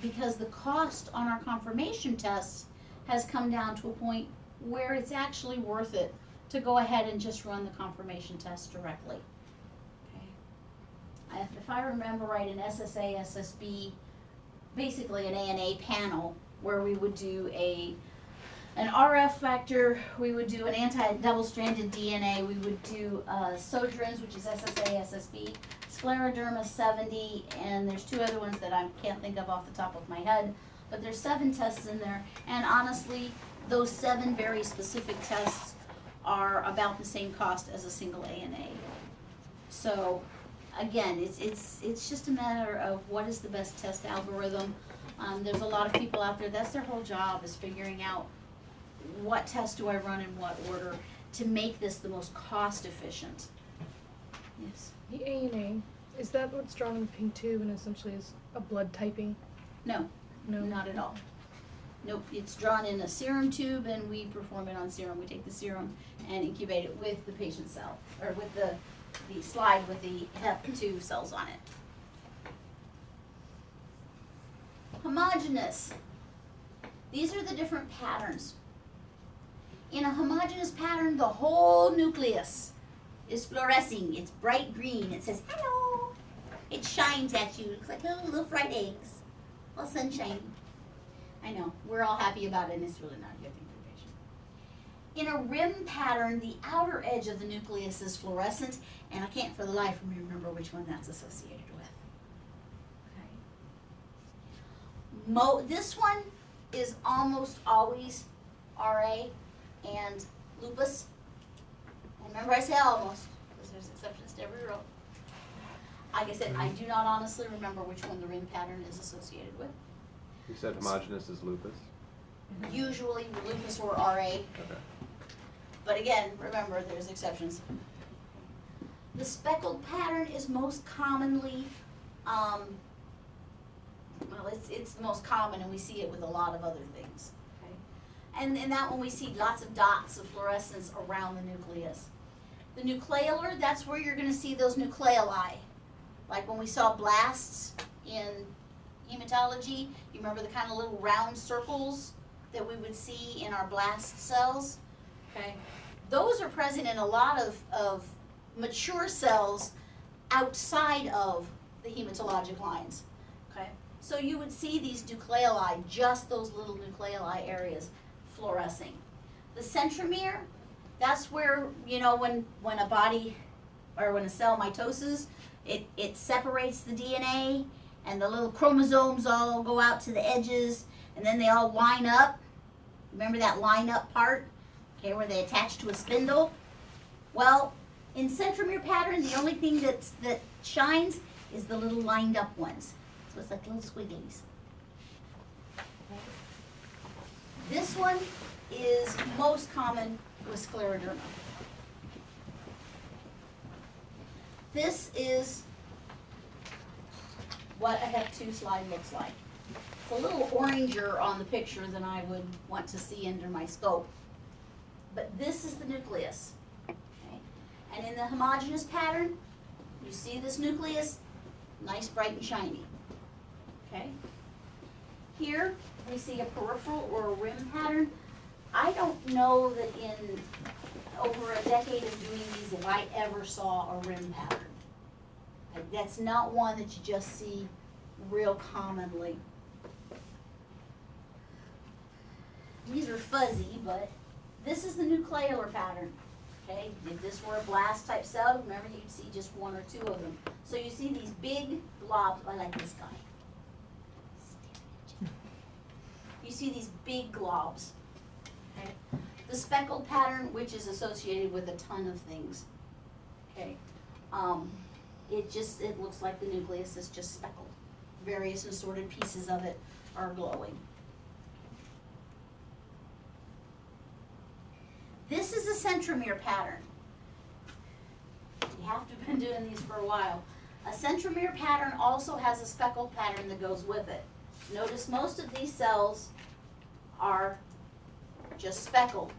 because the cost on our confirmation tests has come down to a point where it's actually worth it to go ahead and just run the confirmation test directly. Okay. If I remember right, an SSA, SSB, basically an ANA panel where we would do an RF factor, we would do an anti-double-stranded DNA, we would do Sodrins, which is SSA, SSB, scleroderma 70, and there's 2 other ones that I can't think of off the top of my head, but there's 7 tests in there, and honestly, those 7 very specific tests are about the same cost as a single ANA. So, again, it's just a matter of what is the best test algorithm. There's a lot of people out there, that's their whole job, is figuring out what test do I run in what order to make this the most cost efficient. Yes. The ANA, is that what's drawn in the pink tube and essentially is a blood typing? No, No. not at all. Nope, it's drawn in a serum tube and we perform it on serum. We take the serum and incubate it with the patient cell, or with the slide with the Hep2 cells on it. Homogeneous. These are the different patterns. In a homogeneous pattern, the whole nucleus is fluorescing. It's bright green. It says, hello. It shines at you. It looks like little fried eggs. All sunshiny. I know. We're all happy about it, and it's really not a good thing for the patient. In a rim pattern, the outer edge of the nucleus is fluorescent, and I can't for the life of me remember which one that's associated with. Okay. This one is almost always RA and lupus. And remember I said almost, because there's exceptions to every rule. Like I said, I do not honestly remember which one the rim pattern is associated with. You said homogeneous is lupus? Usually lupus or RA. Okay. But again, remember there's exceptions. The speckled pattern is most commonly, it's the most common, and we see it with a lot of other things. Okay? And in that one we see lots of dots of fluorescence around the nucleus. The nucleolar, that's where you're going to see those nucleoli. Like when we saw blasts in hematology, you remember the kind of little round circles that we would see in our blast cells? Okay. Those are present in a lot of mature cells outside of the hematologic lines. Okay. So you would see these nucleoli, just those little nucleoli areas fluorescing. The centromere, that's where, you know, when a body or when a cell mitoses, it separates the DNA and the little chromosomes all go out to the edges and then they all line up. Remember that line up part? Okay, where they attach to a spindle? Well, in centromere pattern, the only thing that shines is the little lined up ones. So it's like little squigglies. This one is most common with scleroderma. This is what a Hep2 slide looks like. It's a little oranger on the picture than I would want to see under my scope. But this is the nucleus. Okay? And in the homogeneous pattern, you see this nucleus, nice, bright, and shiny. Okay? Here, we see a peripheral or a rim pattern. I don't know that in over a decade of doing these that I ever saw a rim pattern. That's not one that you just see real commonly. These are fuzzy, but this is the nucleolar pattern. Okay, if this were a blast type cell, remember you'd see just one or two of them. So you see these big globs. I like this guy. You see these big globs. Okay, the speckled pattern, which is associated with a ton of things. Okay, it looks like the nucleus is just speckled. Various assorted pieces of it are glowing. This is a centromere pattern. You have to have been doing these for a while. A centromere pattern also has a speckled pattern that goes with it. Notice most of these cells are just speckled.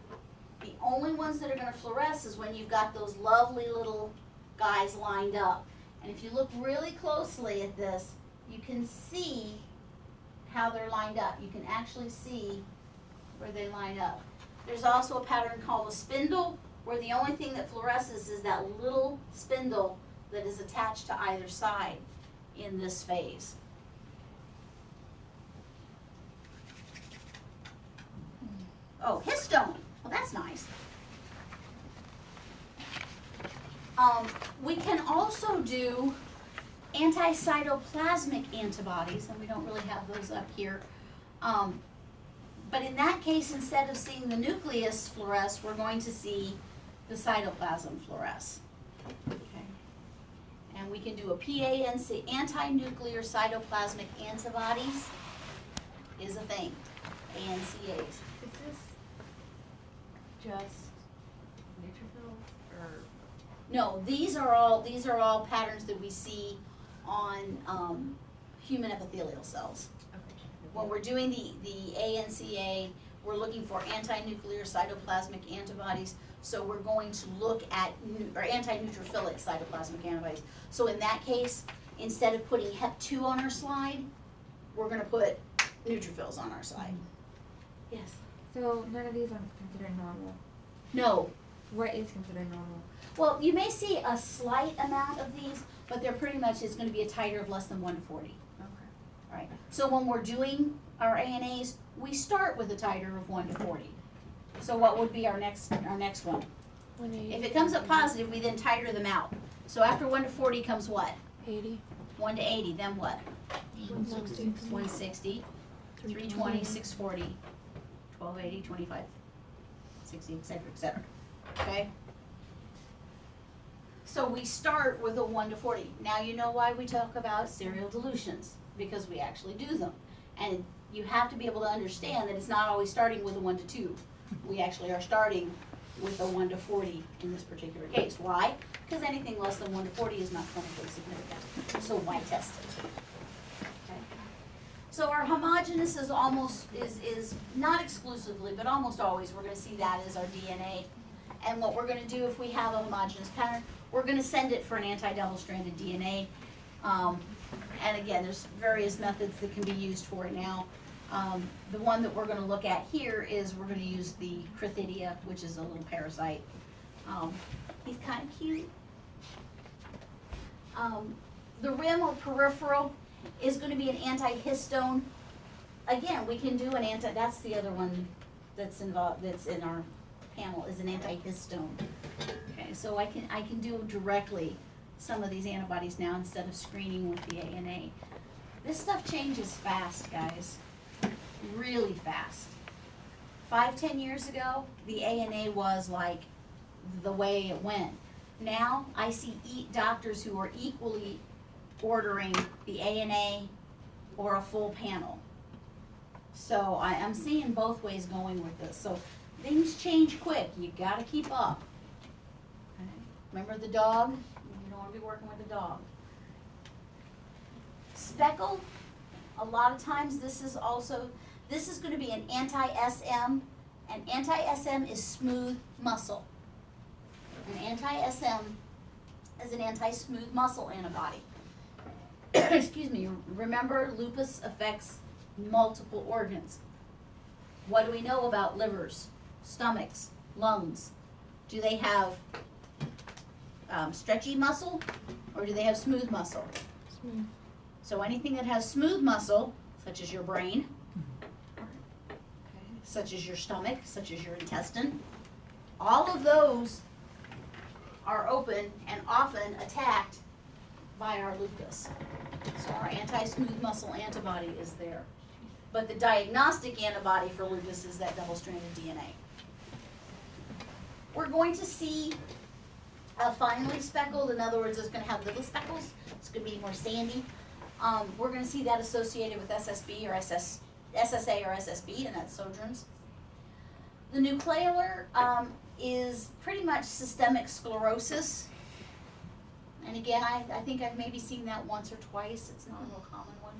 The only ones that are going to fluoresce is when you've got those lovely little guys lined up. And if you look really closely at this, you can see how they're lined up. You can actually see where they line up. There's also a pattern called a spindle, where the only thing that fluoresces is that little spindle that is attached to either side in this phase. Oh, histone. Well, that's nice. We can also do anti-cytoplasmic antibodies, and we don't really have those up here. But in that case, instead of seeing the nucleus fluoresce, we're going to see the cytoplasm fluoresce. Okay. And we can do a PANC, anti-nuclear cytoplasmic antibodies is a thing, ANCAs. Is this just neutrophils or? No, these are all patterns that we see on human epithelial cells. When we're doing the ANCA, we're looking for anti-nuclear cytoplasmic antibodies. So we're going to look at, or anti-neutrophilic cytoplasmic antibodies. So in that case, instead of putting Hep2 on our slide, we're going to put neutrophils on our slide. Yes? So none of these are considered normal. No. What is considered normal? Well, you may see a slight amount of these, but they're pretty much, it's going to be a titer of less than 1 to 40. Right. So when we're doing our ANAs, we start with a titer of 1 to 40. So what would be our next one? 180. If it comes up positive, we then titer them out. So after 1 to 40 comes what? 80. 1 to 80, then what? 160. 160, 320, 640, 1280, 25, 60, etc., etc. Okay? So we start with a 1 to 40. Now you know why we talk about serial dilutions, because we actually do them. And you have to be able to understand that it's not always starting with a 1 to 2. We actually are starting with a 1 to 40 in this particular case. Why? Because anything less than 1 to 40 is not clinically significant. So why test it? Okay. So our homogeneous is is not exclusively, but almost always we're going to see that as our DNA. And what we're going to do if we have a homogeneous pattern, we're going to send it for an anti-double-stranded DNA. And again, there's various methods that can be used for it now. The one that we're gonna look at here is we're gonna use the Crithidia, which is a little parasite. He's kind of cute. The rim or peripheral is gonna be an antihistone. Again, we can do an that's the other one that's involved, that's in our panel, is an antihistone. Okay, so I can do directly some of these antibodies now instead of screening with the ANA. This stuff changes fast, guys, really fast. 5-10 years ago, the ANA was like the way it went. Now, I see doctors who are equally ordering the ANA or a full panel. So I'm seeing both ways going with this. So things change quick. You gotta keep up. Okay. Remember the dog? You don't wanna be working with a dog. Speckle, a lot of times this is gonna be an anti-SM, and anti-SM is smooth muscle. An anti-SM is an anti-smooth muscle antibody. Excuse me, remember lupus affects multiple organs. What do we know about livers, stomachs, lungs? Do they have stretchy muscle or do they have smooth muscle? Smooth. So anything that has smooth muscle, such as your brain, such as your stomach, such as your intestine, all of those are open and often attacked by our lupus. So our anti-smooth muscle antibody is there. But the diagnostic antibody for lupus is that double-stranded DNA. We're going to see a finely speckled, in other words, it's going to have little speckles. It's going to be more sandy. We're going to see that associated with SSB or SSA or SSB, and that's Sjogren's. The nucleolar is pretty much systemic sclerosis. And again, I think I've maybe seen that once or twice. It's not a real common one.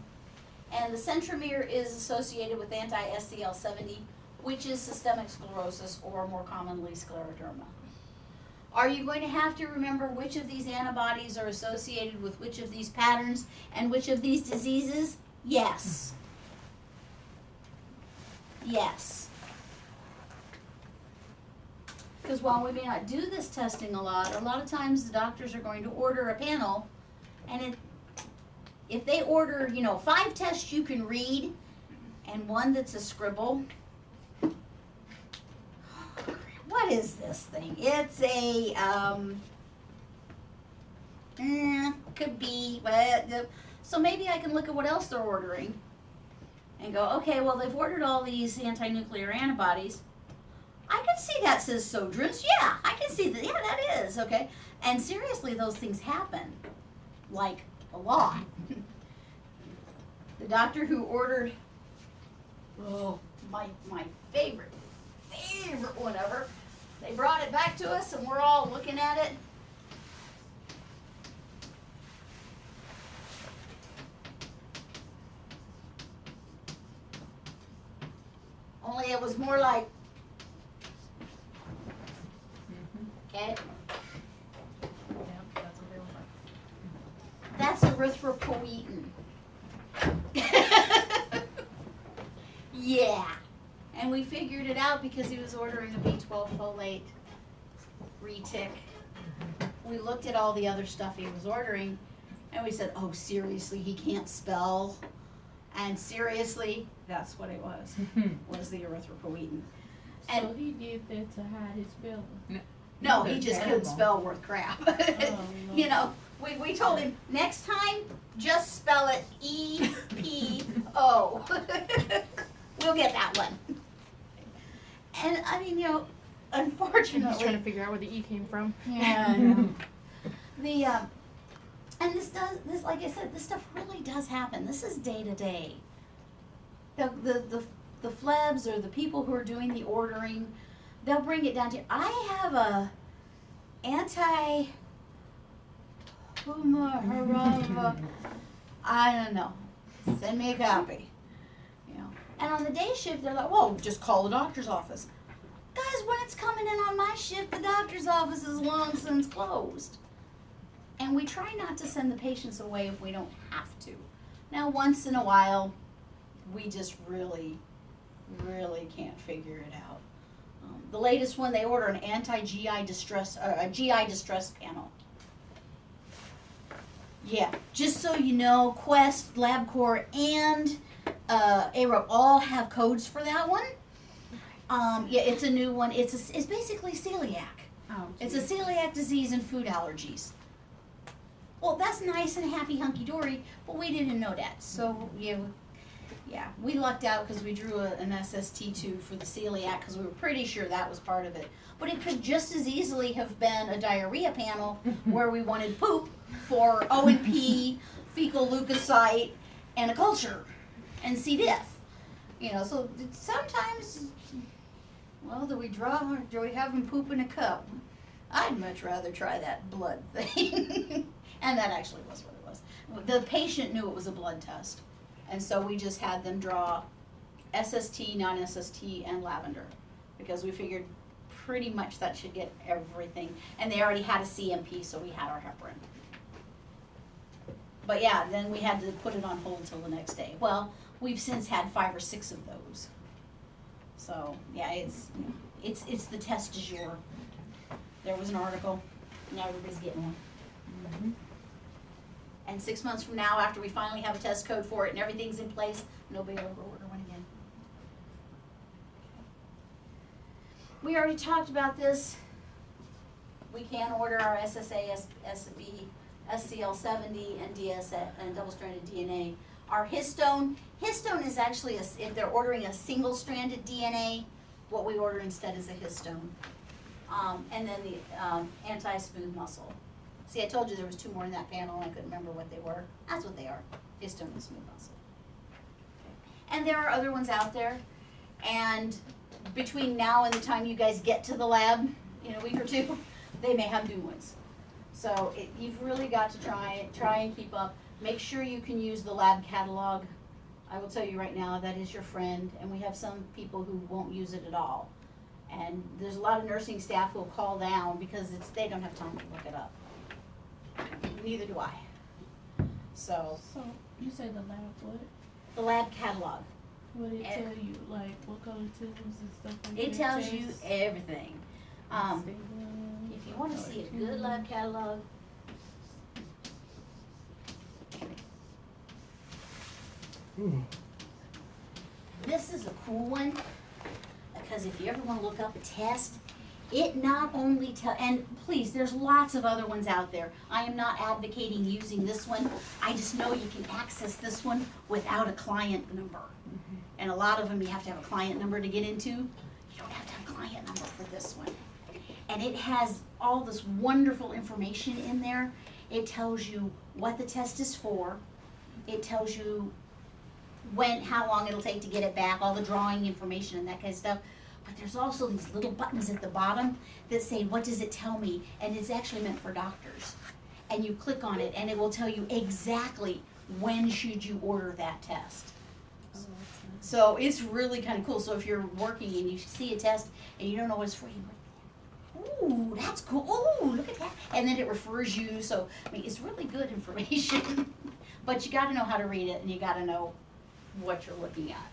And the centromere is associated with anti-SCL70, which is systemic sclerosis or more commonly scleroderma. Are you going to have to remember which of these antibodies are associated with which of these patterns and which of these diseases? Yes. Yes. Because while we may not do this testing a lot of times the doctors are going to order a panel, and if they order, 5 tests you can read and one that's a scribble. What is this thing? It's a, could be, but, so maybe I can look at what else they're ordering and go, okay, well, they've ordered all these anti-nuclear antibodies. I can see that says Sjogren's. Yeah, I can see that. Yeah, that is, okay. And seriously, those things happen, like a lot. The doctor who ordered, my favorite one ever, they brought it back to us and we're all looking at it. Only it was more like, okay? Yeah, that's what they look like. That's erythropoietin. Yeah. And we figured it out because he was ordering a B12 folate retic. We looked at all the other stuff he was ordering and we said, oh, seriously, he can't spell? And seriously, that's what it was the erythropoietin. And So he did that to hide his spelling. no, he just couldn't Terrible. spell worth crap. No. We told him, next time, just spell it E-P-O. We'll get that one. And I mean, I'm unfortunately. just trying to figure out where the E came from. Yeah, I know. And this, like I said, this stuff really does happen. This is day to day. The phlebs or the people who are doing the ordering, they'll bring it down to, I have a I don't know. Send me a copy. And on the day shift, they're like, well, just call the doctor's office. Guys, when it's coming in on my shift, the doctor's office is long since closed. And we try not to send the patients away if we don't have to. Now, once in a while, we just really can't figure it out. The latest one, they order an anti-GI distress, a GI distress panel. Yeah, just so you know, Quest, LabCorp, and ARUP all have codes for that one. Yeah, it's a new one. It's basically celiac. Oh, It's a celiac disease and food allergies. Well, that's nice and happy hunky-dory, but we didn't know that. So, yeah, we lucked out because we drew an SST tube for the celiac because we were pretty sure that was part of it. But it could just as easily have been a diarrhea panel where we wanted poop for O&P, fecal leukocyte, and a culture, and C. diff. You know, so sometimes, well, do we draw or do we have them poop in a cup? I'd much rather try that blood thing. And that actually was what it was. The patient knew it was a blood test. And so we just had them draw SST, non-SST, and lavender. Because we figured pretty much that should get everything. And they already had a CMP, so we had our heparin. But yeah, then we had to put it on hold till the next day. Well, we've since had 5 or 6 of those. So yeah, it's the test du jour. There was an article. Now everybody's getting one. And 6 months from now, after we finally have a test code for it and everything's in place, nobody will ever order one again. We already talked about this. We can order our SSA, SB, SCL70, and and double-stranded DNA. Our histone is actually, if they're ordering a single-stranded DNA, what we order instead is a histone. And then the anti-smooth muscle. See, I told you there was 2 more in that panel, and I couldn't remember what they were. That's what they are, histone and smooth muscle. And there are other ones out there, and between now and the time you guys get to the lab, in a week or 2, they may have new ones. So you've really got to try and keep up. Make sure you can use the lab catalog. I will tell you right now, that is your friend, and we have some people who won't use it at all. And there's a lot of nursing staff who will call down because they don't have time to look it up. Neither do I. So, So you said the lab what? the lab catalog. What it Eh. tell you, like what color tubes and stuff like that? It tells you Tests, everything. stable, If you want to see a color good tubes. lab catalog, this is a cool one, because if you ever want to look up a test, it not only and please, there's lots of other ones out there. I am not advocating using this one. I just know you can access this one without a client number. And a lot of them you have to have a client number to get into. You don't have to have a client number for this one. And it has all this wonderful information in there. It tells you what the test is for. It tells you how long it'll take to get it back, all the drawing information and that kind of stuff. But there's also these little buttons at the bottom that say, what does it tell me? And it's actually meant for doctors. And you click on it and it will tell you exactly when should you order that test. So it's really kind of cool. So if you're working and you see a test and you don't know what it's for, you're like, ooh, that's cool. Ooh, look at that. And then it refers you. So, I mean, it's really good information. But you got to know how to read it and you got to know what you're looking at.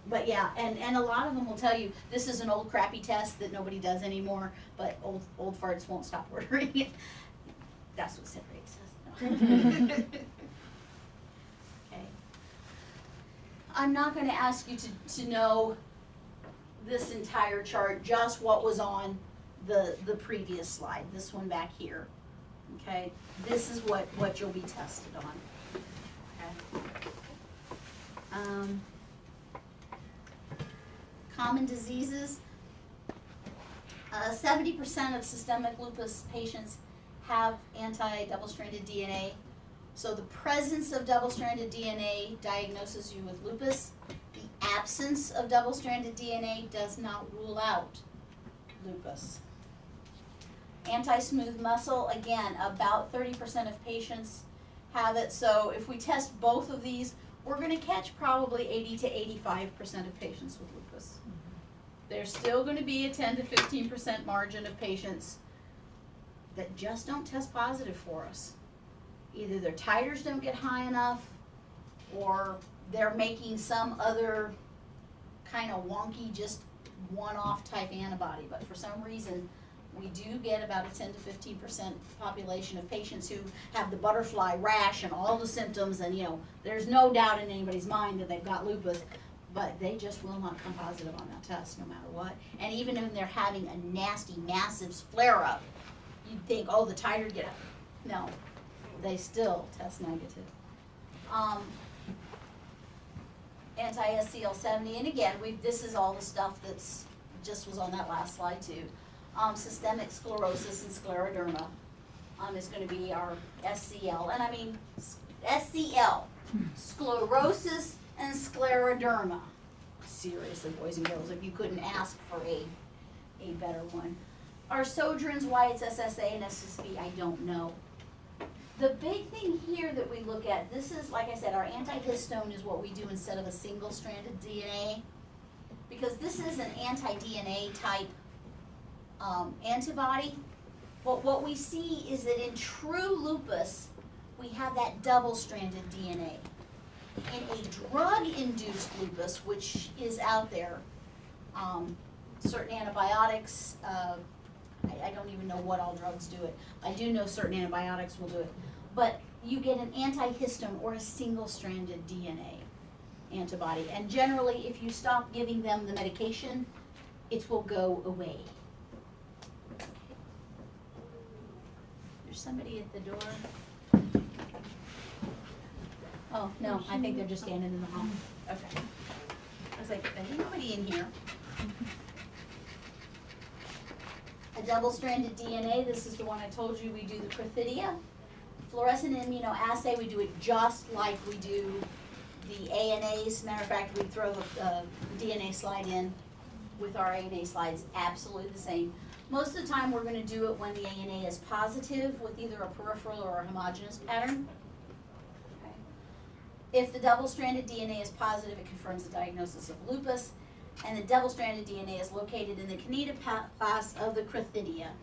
But yeah, and a lot of them will tell you, this is an old crappy test that nobody does anymore, but old farts won't stop ordering it. That's what Separate says. Okay. I'm not going to ask you to know this entire chart, just what was on the previous slide, this one back here. Okay, this is what you'll be tested on. Okay. Common diseases. 70% of systemic lupus patients have anti-double-stranded DNA. So the presence of double-stranded DNA diagnoses you with lupus. The absence of double-stranded DNA does not rule out lupus. Anti-smooth muscle, again, about 30% of patients have it. So if we test both of these, we're going to catch probably 80 to 85% of patients with lupus. There's still going to be a 10 to 15% margin of patients that just don't test positive for us. either their titers don't get high enough, or they're making some other kind of wonky, just one-off type antibody. But for some reason, we do get about a 10 to 15% population of patients who have the butterfly rash and all the symptoms, and there's no doubt in anybody's mind that they've got lupus, but they just will not come positive on that test no matter what. And even when they're having a nasty, massive flare-up, you'd think, oh, the titer get up. No, they still test negative. Anti-SCL70, and again, this is all the stuff that's just was on that last slide too. Systemic sclerosis and scleroderma is going to be our SCL, and I mean SCL, sclerosis and scleroderma. Seriously, boys and girls, if you couldn't ask for a better one. Our Sjögren's, why it's SSA and SSB, I don't know. The big thing here that we look at, this is, like I said, our antihistone is what we do instead of a single-stranded DNA, because this is an anti-DNA type antibody. But what we see is that in true lupus, we have that double-stranded DNA. In a drug-induced lupus, which is out there, certain antibiotics, I don't even know what all drugs do it. I do know certain antibiotics will do it. But you get an antihistone or a single-stranded DNA antibody. And generally, if you stop giving them the medication, it will go away. There's somebody at the door. Oh, no, I think they're just standing in the hall. Okay. I was like, there's nobody in here. A double-stranded DNA, this is the one I told you we do the Crithidia. Fluorescent immunoassay, we do it just like we do the ANAs. Matter of fact, we throw the DNA slide in with our ANA slides, absolutely the same. Most of the time, we're going to do it when the ANA is positive with either a peripheral or a homogeneous pattern. Okay. If the double-stranded DNA is positive, it confirms the diagnosis of lupus, and the double-stranded DNA is located in the kinetoplast of the Crithidia.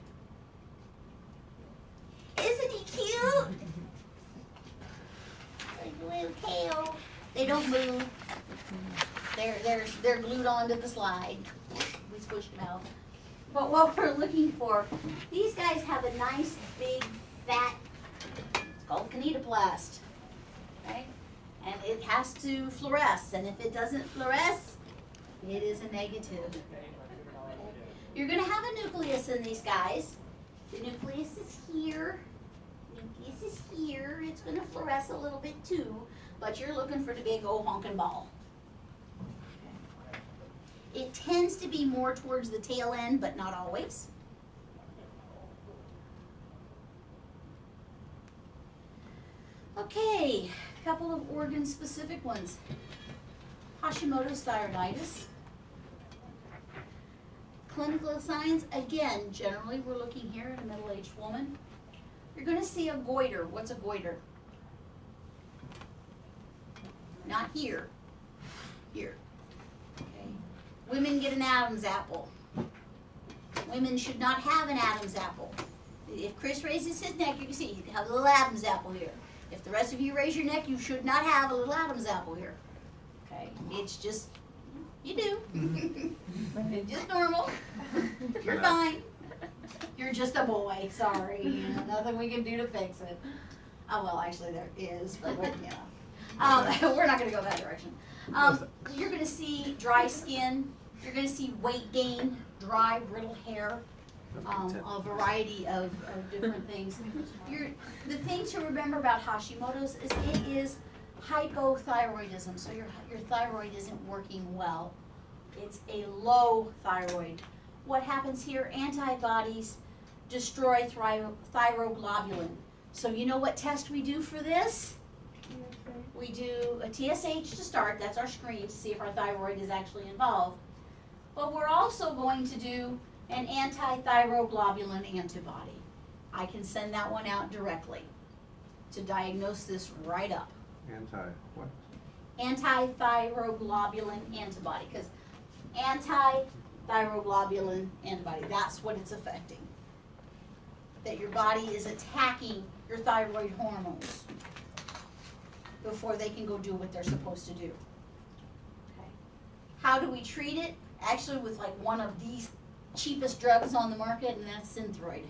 Isn't he cute? Like a little tail. They don't move. They're glued onto the slide. We squished them out. But what we're looking for, these guys have a nice big fat, it's called kinetoplast, okay? And it has to fluoresce, and if it doesn't fluoresce, it is a negative. You're gonna have a nucleus in these guys. The nucleus is here. Nucleus is here. It's gonna fluoresce a little bit too, but you're looking for the big old honking ball. It tends to be more towards the tail end, but not always. Okay, a couple of organ-specific ones. Hashimoto's thyroiditis. Clinical signs, again, generally we're looking here at a middle-aged woman. You're going to see a goiter. What's a goiter? Not here. Here. Okay. Women get an Adam's apple. Women should not have an Adam's apple. If Chris raises his neck, you can see you have a little Adam's apple here. If the rest of you raise your neck, you should not have a little Adam's apple here. Okay, it's just, you do. It's just normal. You're fine. You're just a boy, sorry. Nothing we can do to fix it. Oh, well, actually there is, but we're not gonna go that direction. You're gonna see dry skin, you're gonna see weight gain, dry, brittle hair, a variety of different things. The thing to remember about Hashimoto's is it is hypothyroidism, so your thyroid isn't working well. It's a low thyroid. What happens here? Antibodies destroy thyroglobulin. So you know what test we do for this? We do a TSH to start, that's our screen to see if our thyroid is actually involved. But we're also going to do an anti-thyroglobulin antibody. I can send that one out directly to diagnose this right up. Anti-what? Anti-thyroglobulin antibody, because anti-thyroglobulin antibody, that's what it's affecting. That your body is attacking your thyroid hormones before they can go do what they're supposed to do. Okay. How do we treat it? Actually with like one of these cheapest drugs on the market, and that's Synthroid.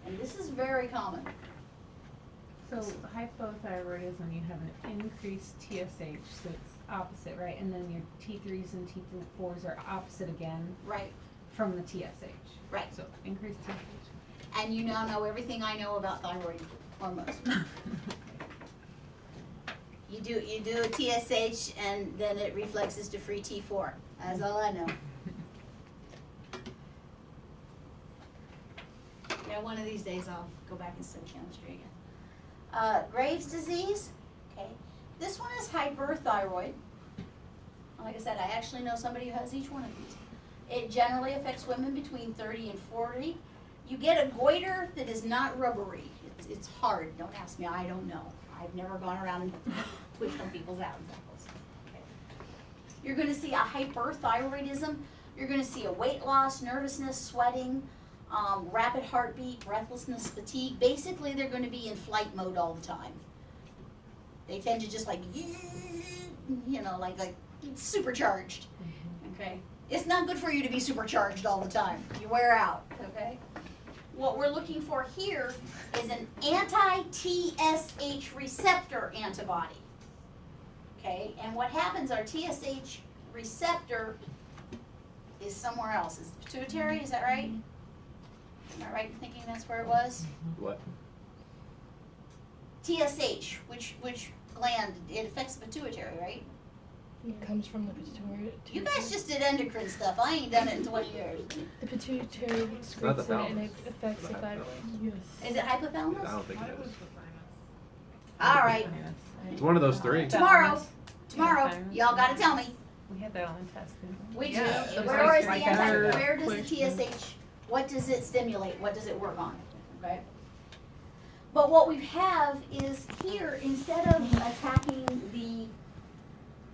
And this is very common. So hypothyroidism, you have an increased TSH, so it's opposite, right? And then your T3s and T4s are opposite again Right, from the TSH. right. So increased TSH. And you now know everything I know about thyroid hormones. You do a TSH and then it reflexes to free T4. That's all I know. Yeah, one of these days I'll go back and study chemistry again. Graves' disease, okay. This one is hyperthyroid. Like I said, I actually know somebody who has each one of these. It generally affects women between 30 and 40. You get a goiter that is not rubbery. It's hard. Don't ask me. I don't know. I've never gone around and pushed on people's apples. Okay. You're going to see a hyperthyroidism. You're going to see a weight loss, nervousness, sweating, rapid heartbeat, breathlessness, fatigue. Basically, they're going to be in flight mode all the time. They tend to just like, like supercharged. Okay. It's not good for you to be supercharged all the time. You wear out. Okay. What we're looking for here is an anti-TSH receptor antibody. Okay, and what happens, our TSH receptor is somewhere else. It's the pituitary, is that right? Am I right in thinking that's where it was? What? TSH, which gland? It affects the pituitary, right? It comes from the pituitary. You guys just did endocrine stuff. I ain't done it in 20 years. The pituitary Not the excretes it and it thalamus. affects the thyroid. Yes. Is it hypothalamus? I don't think it is. All right. It's one of those three. Tomorrow, Thalamus. y'all gotta tell me. We had that on the test, didn't We do. Yeah, so Where is it's the like anti, a where does the TSH, what does it stimulate? What does it work on? Okay? But what we have is here, instead of attacking the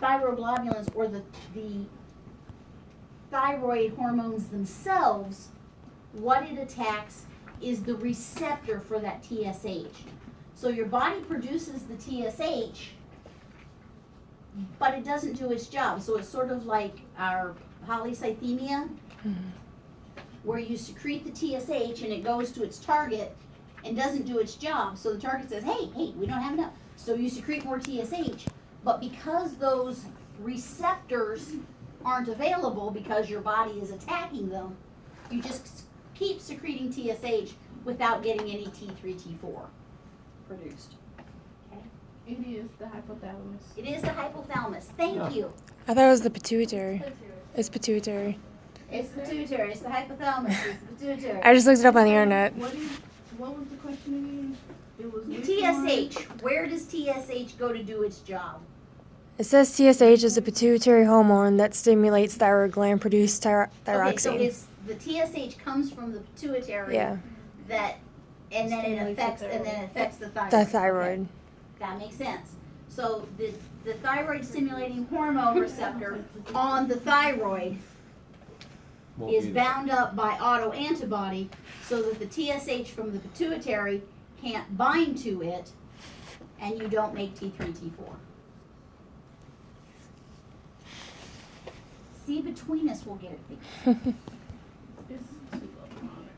thyroglobulins or the thyroid hormones themselves, what it attacks is the receptor for that TSH. So your body produces the TSH, but it doesn't do its job. So it's sort of like our polycythemia, where you secrete the TSH and it goes to its target and doesn't do its job. So the target says, hey, we don't have enough. So you secrete more TSH, but because those receptors aren't available because your body is attacking them, you just keep secreting TSH without getting any T3, T4 produced. Okay? It is the hypothalamus. It is the hypothalamus. Thank you. I thought it was the pituitary. It's pituitary. It's the pituitary. It's the hypothalamus. It's the pituitary. I just looked it up on the internet. What was the question again? It was which TSH. Where does TSH go to do its job? It says TSH is a pituitary hormone that stimulates thyroid gland produced thyroxine. Okay, so it's the TSH comes from the pituitary. Yeah. And then it Stimulates affects the thyroid. The thyroid. Okay, that makes sense. So the thyroid stimulating hormone receptor on the thyroid Won't is be there. bound up by autoantibody so that the TSH from the pituitary can't bind to it and you don't make T3, T4. See, between us, we'll get it figured. It's too electronic.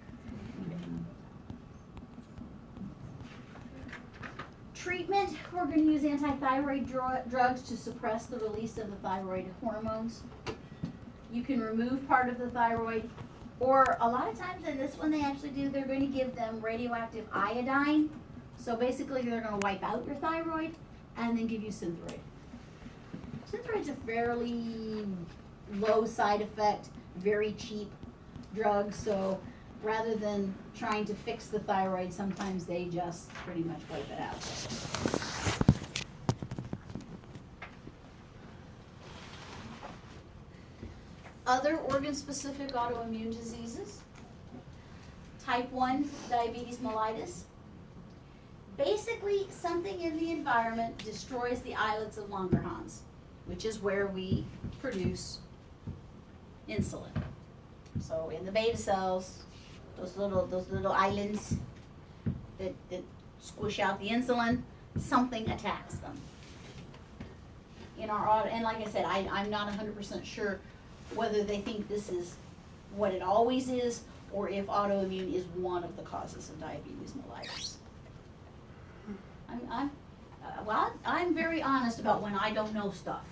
Treatment, we're going to use anti-thyroid drugs to suppress the release of the thyroid hormones. You can remove part of the thyroid, or a lot of times in this one they actually do, they're going to give them radioactive iodine. So basically they're going to wipe out your thyroid and then give you Synthroid. Synthroid's a fairly low side effect, very cheap drug, so rather than trying to fix the thyroid, sometimes they just pretty much wipe it out. Other organ-specific autoimmune diseases. Type 1 diabetes mellitus. Basically, something in the environment destroys the islets of Langerhans, which is where we produce insulin. So in the beta cells, those little islands that squish out the insulin, something attacks them. In our and like I said, I'm not 100% sure whether they think this is what it always is, or if autoimmune is one of the causes of diabetes mellitus. I'm very honest about when I don't know stuff.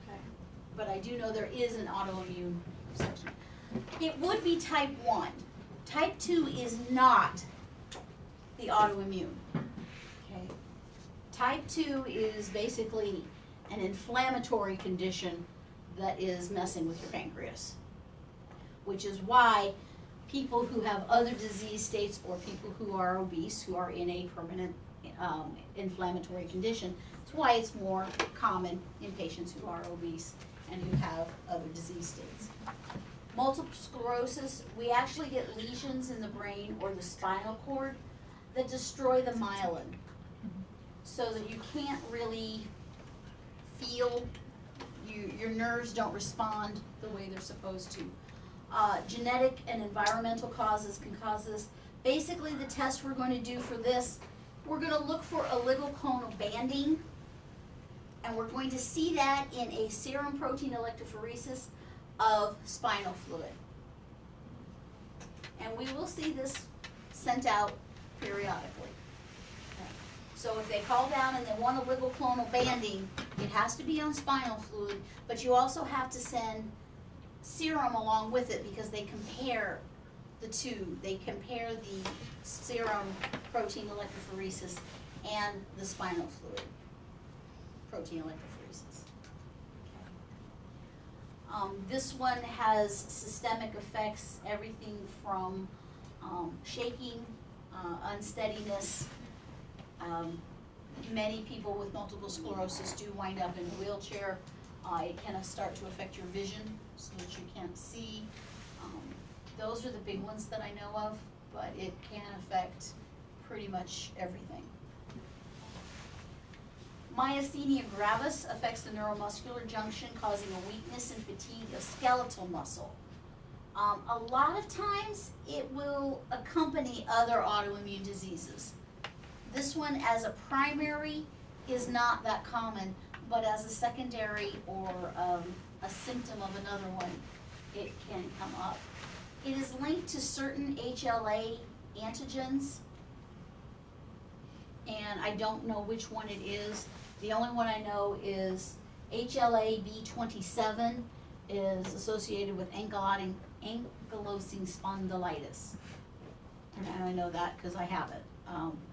Okay. But I do know there is an autoimmune section. It would be type 1. Type 2 is not the autoimmune. Okay. Type 2 is basically an inflammatory condition that is messing with your pancreas, which is why people who have other disease states or people who are obese, who are in a permanent inflammatory condition, that's why it's more common in patients who are obese and who have other disease states. Multiple sclerosis, we actually get lesions in the brain or the spinal cord that destroy the myelin, so that you can't really feel, your nerves don't respond the way they're supposed to. Genetic and environmental causes can cause this. Basically, the test we're going to do for this, we're going to look for oligoclonal banding, and we're going to see that in a serum protein electrophoresis of spinal fluid. And we will see this sent out periodically. Okay. So if they call down and they want oligoclonal banding, it has to be on spinal fluid, but you also have to send serum along with it because they compare the two. They compare the serum protein electrophoresis and the spinal fluid protein electrophoresis. Okay. This one has systemic effects, everything from shaking, unsteadiness. Many people with multiple sclerosis do wind up in a wheelchair. It can start to affect your vision so that you can't see. Those are the big ones that I know of, but it can affect pretty much everything. Myasthenia gravis affects the neuromuscular junction, causing a weakness and fatigue of skeletal muscle. A lot of times it will accompany other autoimmune diseases. This one as a primary is not that common, but as a secondary or a symptom of another one, it can come up. It is linked to certain HLA antigens, and I don't know which one it is. The only one I know is HLA-B27 is associated with ankylosing spondylitis. And I know that because I have it.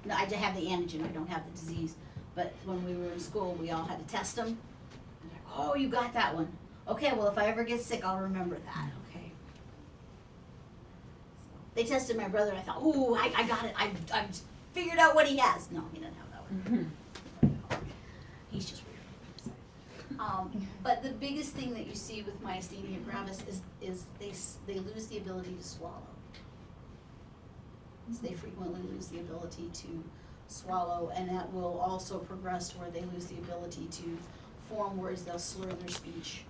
No, I have the antigen, I don't have the disease. But when we were in school, we all had to test them. And they're like, oh, you got that one. Okay, well, if I ever get sick, I'll remember that, okay? They tested my brother, I thought, ooh, I got it. I figured out what he has. No, he didn't have that one. He's just weird. But the biggest thing that you see with myasthenia gravis is they lose the ability to swallow. So they frequently lose the ability to swallow, and that will also progress to where they lose the ability to form words, they'll slur their speech.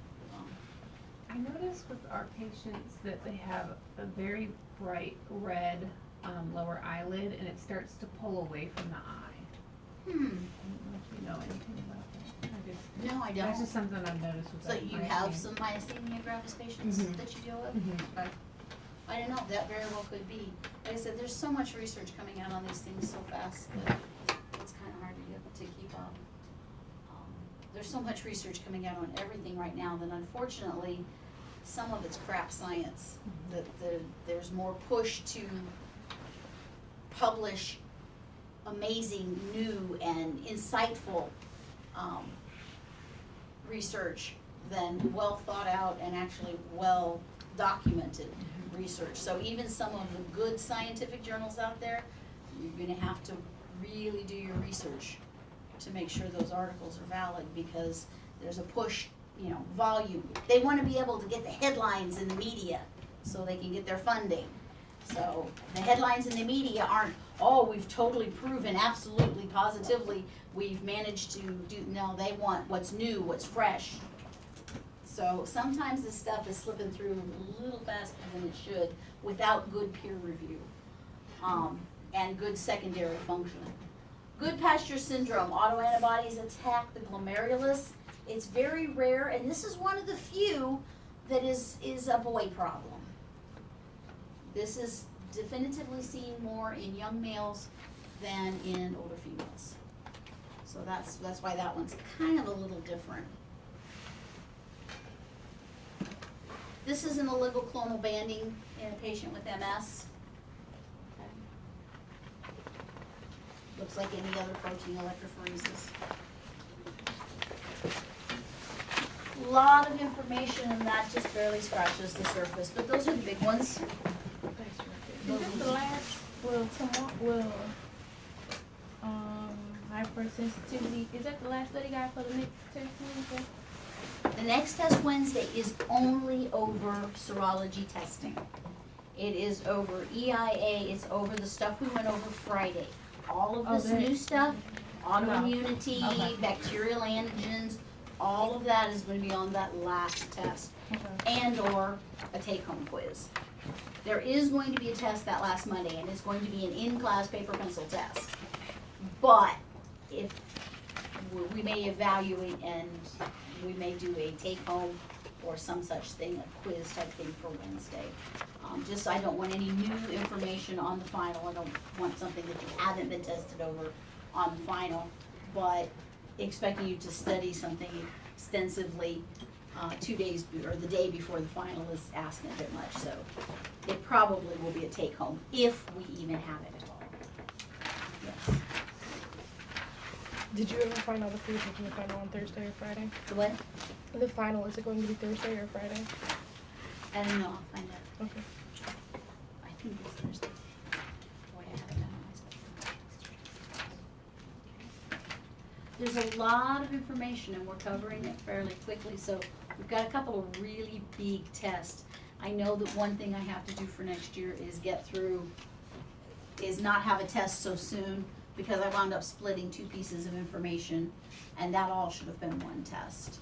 I noticed with our patients that they have a very bright red lower eyelid, and it starts to pull away from the eye. I don't know if you know anything about that. No, I don't. That's just something I've noticed with So that you myasthenia. have some myasthenia gravis patients Mhm. that you deal with? Mhm. Okay. I don't know, that very well could be. Like I said, there's so much research coming out on these things so fast that it's kind of hard to keep up. There's so much research coming out on everything right now that unfortunately, some of it's crap science. That there's more push to publish amazing, new, and insightful research than well thought out and actually well documented research. So even some of the good scientific journals out there, you're gonna have to really do your research to make sure those articles are valid, because there's a push, volume. They wanna be able to get the headlines in the media so they can get their funding. So the headlines in the media aren't, oh, we've totally proven, absolutely, positively, we've managed to do, no, they want what's new, what's fresh. So sometimes this stuff is slipping through a little faster than it should without good peer review, and good secondary function. Goodpasture syndrome, autoantibodies attack the glomerulus. It's very rare, and this is one of the few that is a boy problem. This is definitively seen more in young males than in older females. So that's why that one's kind of a little different. This is an oligoclonal banding in a patient with MS. Okay. Looks like any other protein electrophoresis. A lot of information, and that just barely scratches the surface, but those are the big ones. Is this the last, hypersensitivity, is that the last study guide for the next test Wednesday? The next test Wednesday is only over serology testing. It is over EIA, it's over the stuff we went over Friday. All of this new stuff, autoimmunity, Okay. bacterial antigens, all of that is gonna be on that last test. And or a take-home quiz. There is going to be a test that last Monday, and it's going to be an in-class paper pencil test. But if, we may evaluate and we may do a take-home or some such thing, a quiz type thing for Wednesday. Just, I don't want any new information on the final, I don't want something that you haven't been tested over on the final, but expecting you to study something extensively 2 days, or the day before the final is asking a bit much, so it probably will be a take-home, if we even have it at all. Yes. Did you ever find out if you're taking the final on Thursday or Friday? The what? The final, is it going to be Thursday or Friday? I don't know, I'll find out. Okay. I think it's Thursday. Boy, I have it memorized. There's a lot of information and we're covering it fairly quickly, so we've got a couple of really big tests. I know that one thing I have to do for next year is not have a test so soon, because I wound up splitting 2 pieces of information, and that all should have been one test.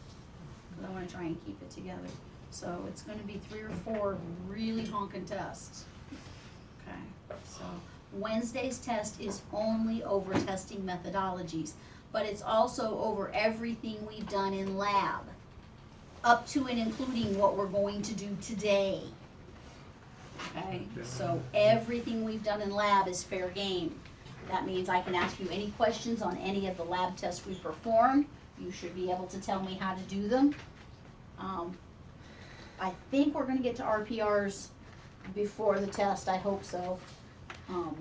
But I wanna try and keep it together. So it's gonna be 3 or 4 really honking tests. Okay, so Wednesday's test is only over testing methodologies, but it's also over everything we've done in lab, up to and including what we're going to do today. Okay, so everything we've done in lab is fair game. That means I can ask you any questions on any of the lab tests we perform. You should be able to tell me how to do them. I think we're gonna get to RPRs before the test, I hope so. I'm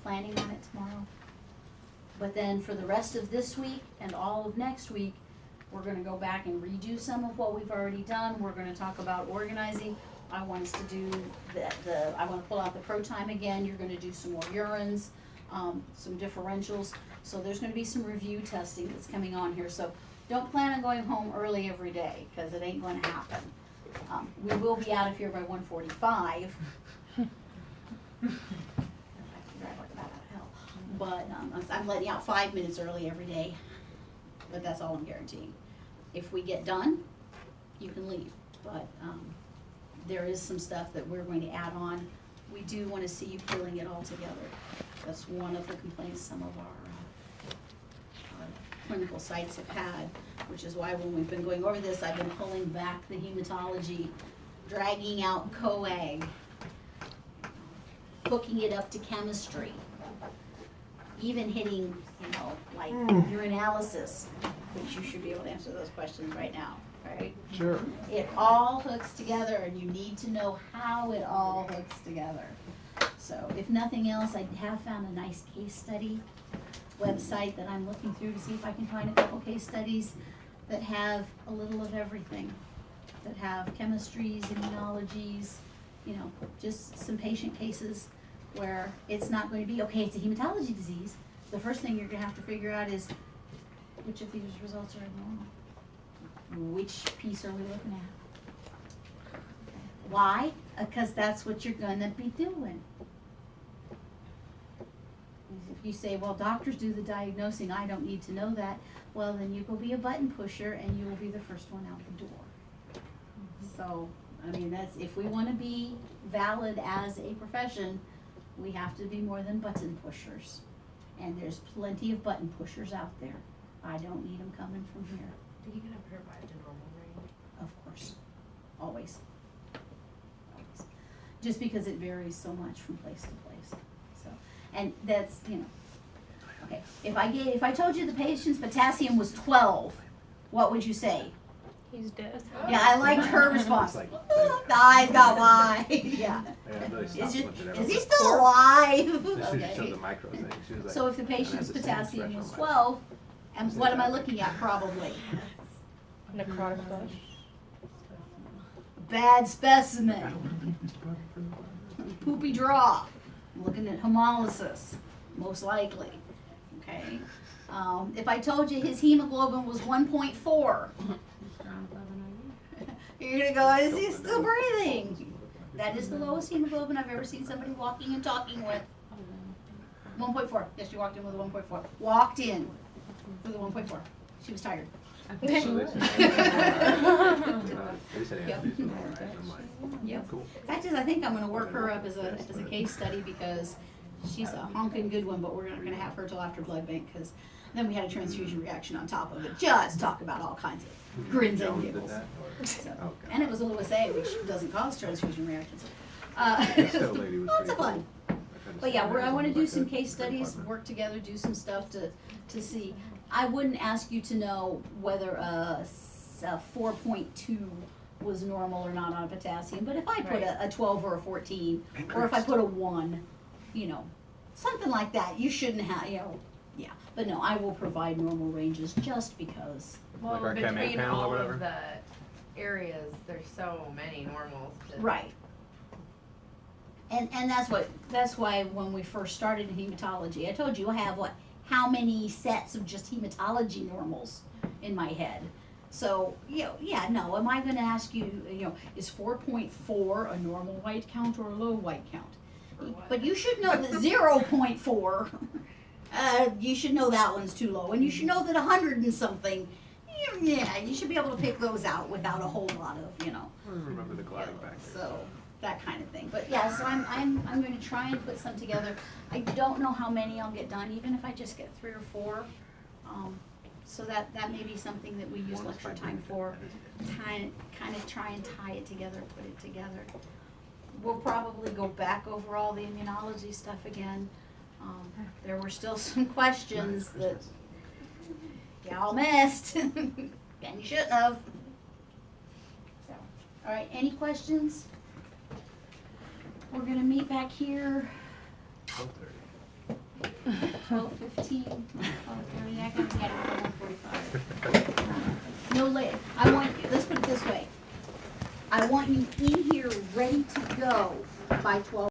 planning on it tomorrow. But then for the rest of this week and all of next week, we're gonna go back and redo some of what we've already done. We're gonna talk about organizing. I want us to do I wanna pull out the pro time again. You're gonna do some more urines, some differentials. So there's gonna be some review testing that's coming on here. So don't plan on going home early every day, cause it ain't gonna happen. We will be out of here by 1:45. But I'm letting you out 5 minutes early every day, but that's all I'm guaranteeing. If we get done, you can leave, but there is some stuff that we're going to add on. We do want to see you pulling it all together. That's one of the complaints some of our clinical sites have had, which is why when we've been going over this, I've been pulling back the hematology, dragging out coag, hooking it up to chemistry, even hitting, like urinalysis, which you should be able to answer those questions right now, right? Sure. It all hooks together, and you need to know how it all hooks together. So if nothing else, I have found a nice case study website that I'm looking through to see if I can find a couple case studies that have a little of everything, that have chemistries, immunologies, just some patient cases where it's not going to be, okay, it's a hematology disease. The first thing you're gonna have to figure out is which of these results are abnormal. Which piece are we looking at? Why? Because that's what you're gonna be doing. Easy you say, well, doctors do the diagnosing, I don't need to know that, well, then you go be a button pusher and you will be the first one out the door. So, I mean, that's, if we wanna be valid as a profession, we have to be more than button pushers. And there's plenty of button pushers out there. I don't need them coming from here, Are you gonna provide the normal range? of course, always. Always. Just because it varies so much from place to place, so, and that's, you know. Okay, if I told you the patient's potassium was 12, what would you say? He's dead. Yeah, I liked her response. It's like, The eyes got wide, yeah. yeah, really Is, stopped it, looking at is he it. still alive? She just showed Okay. the micro thing. She was like, So if the "And I had patient's the same potassium expression was on my- 12, and what am I looking at probably? Necrotic flush. Bad specimen. Poopy draw. I'm looking at hemolysis, most likely. Okay. If I told you his hemoglobin was 1.4, you're gonna go, is he still breathing? That is the lowest hemoglobin I've ever seen somebody walking and talking with. 1.4. Yes, she walked in with a 1.4. Walked in with a 1.4. She was tired. So they said, they said he had to do some more, right? I'm like, Yep. cool. Fact is, I think I'm gonna work her up as a case study because she's a honking good one, but we're not gonna have her till after blood bank, cause then we had a transfusion reaction on top of it. Just talk about all kinds of grins and Jones did giggles. that, or- So, Oh, God. and it was a Lewis A, which doesn't cause transfusion reactions. The stove lady was Lots pretty of fun. cool. I kinda But yeah, sat I there wanna and do like some a case studies, department. work together, do some stuff to see. I wouldn't ask you to know whether a 4.2 was normal or not on potassium, but if I put a 12 or a 14, or if I put a 1, you know, something like that, you shouldn't have, you know, yeah. But no, I will provide normal ranges just because. Well, Like our Chem A between panel or all whatever? of the areas, there's so many normals to. Right. And that's why when we first started in hematology, I told you I have how many sets of just hematology normals in my head. So, no, am I gonna ask you, is 4.4 a normal white count or a low white count? But you should know that 0.4, you should know that one's too low, and you should know that 100 and something, you should be able to pick those out without a whole lot of, I remember the gliding back there. so, that kind of thing. But yeah, so I'm going to try and put some together. I don't know how many I'll get done, even if I just get 3 or 4. So that may be something that we use One is lecture by time David. for, That is- kind of try and tie it together, put it together. We'll probably go back over all the immunology stuff again. There were still some questions that y'all missed, and you shouldn't have. So, all right, any questions? We're gonna meet back here 12:30. 12:15. I gotta get it at 1:45. No late. I want you. Let's put it this way. I want you in here ready to go by 12.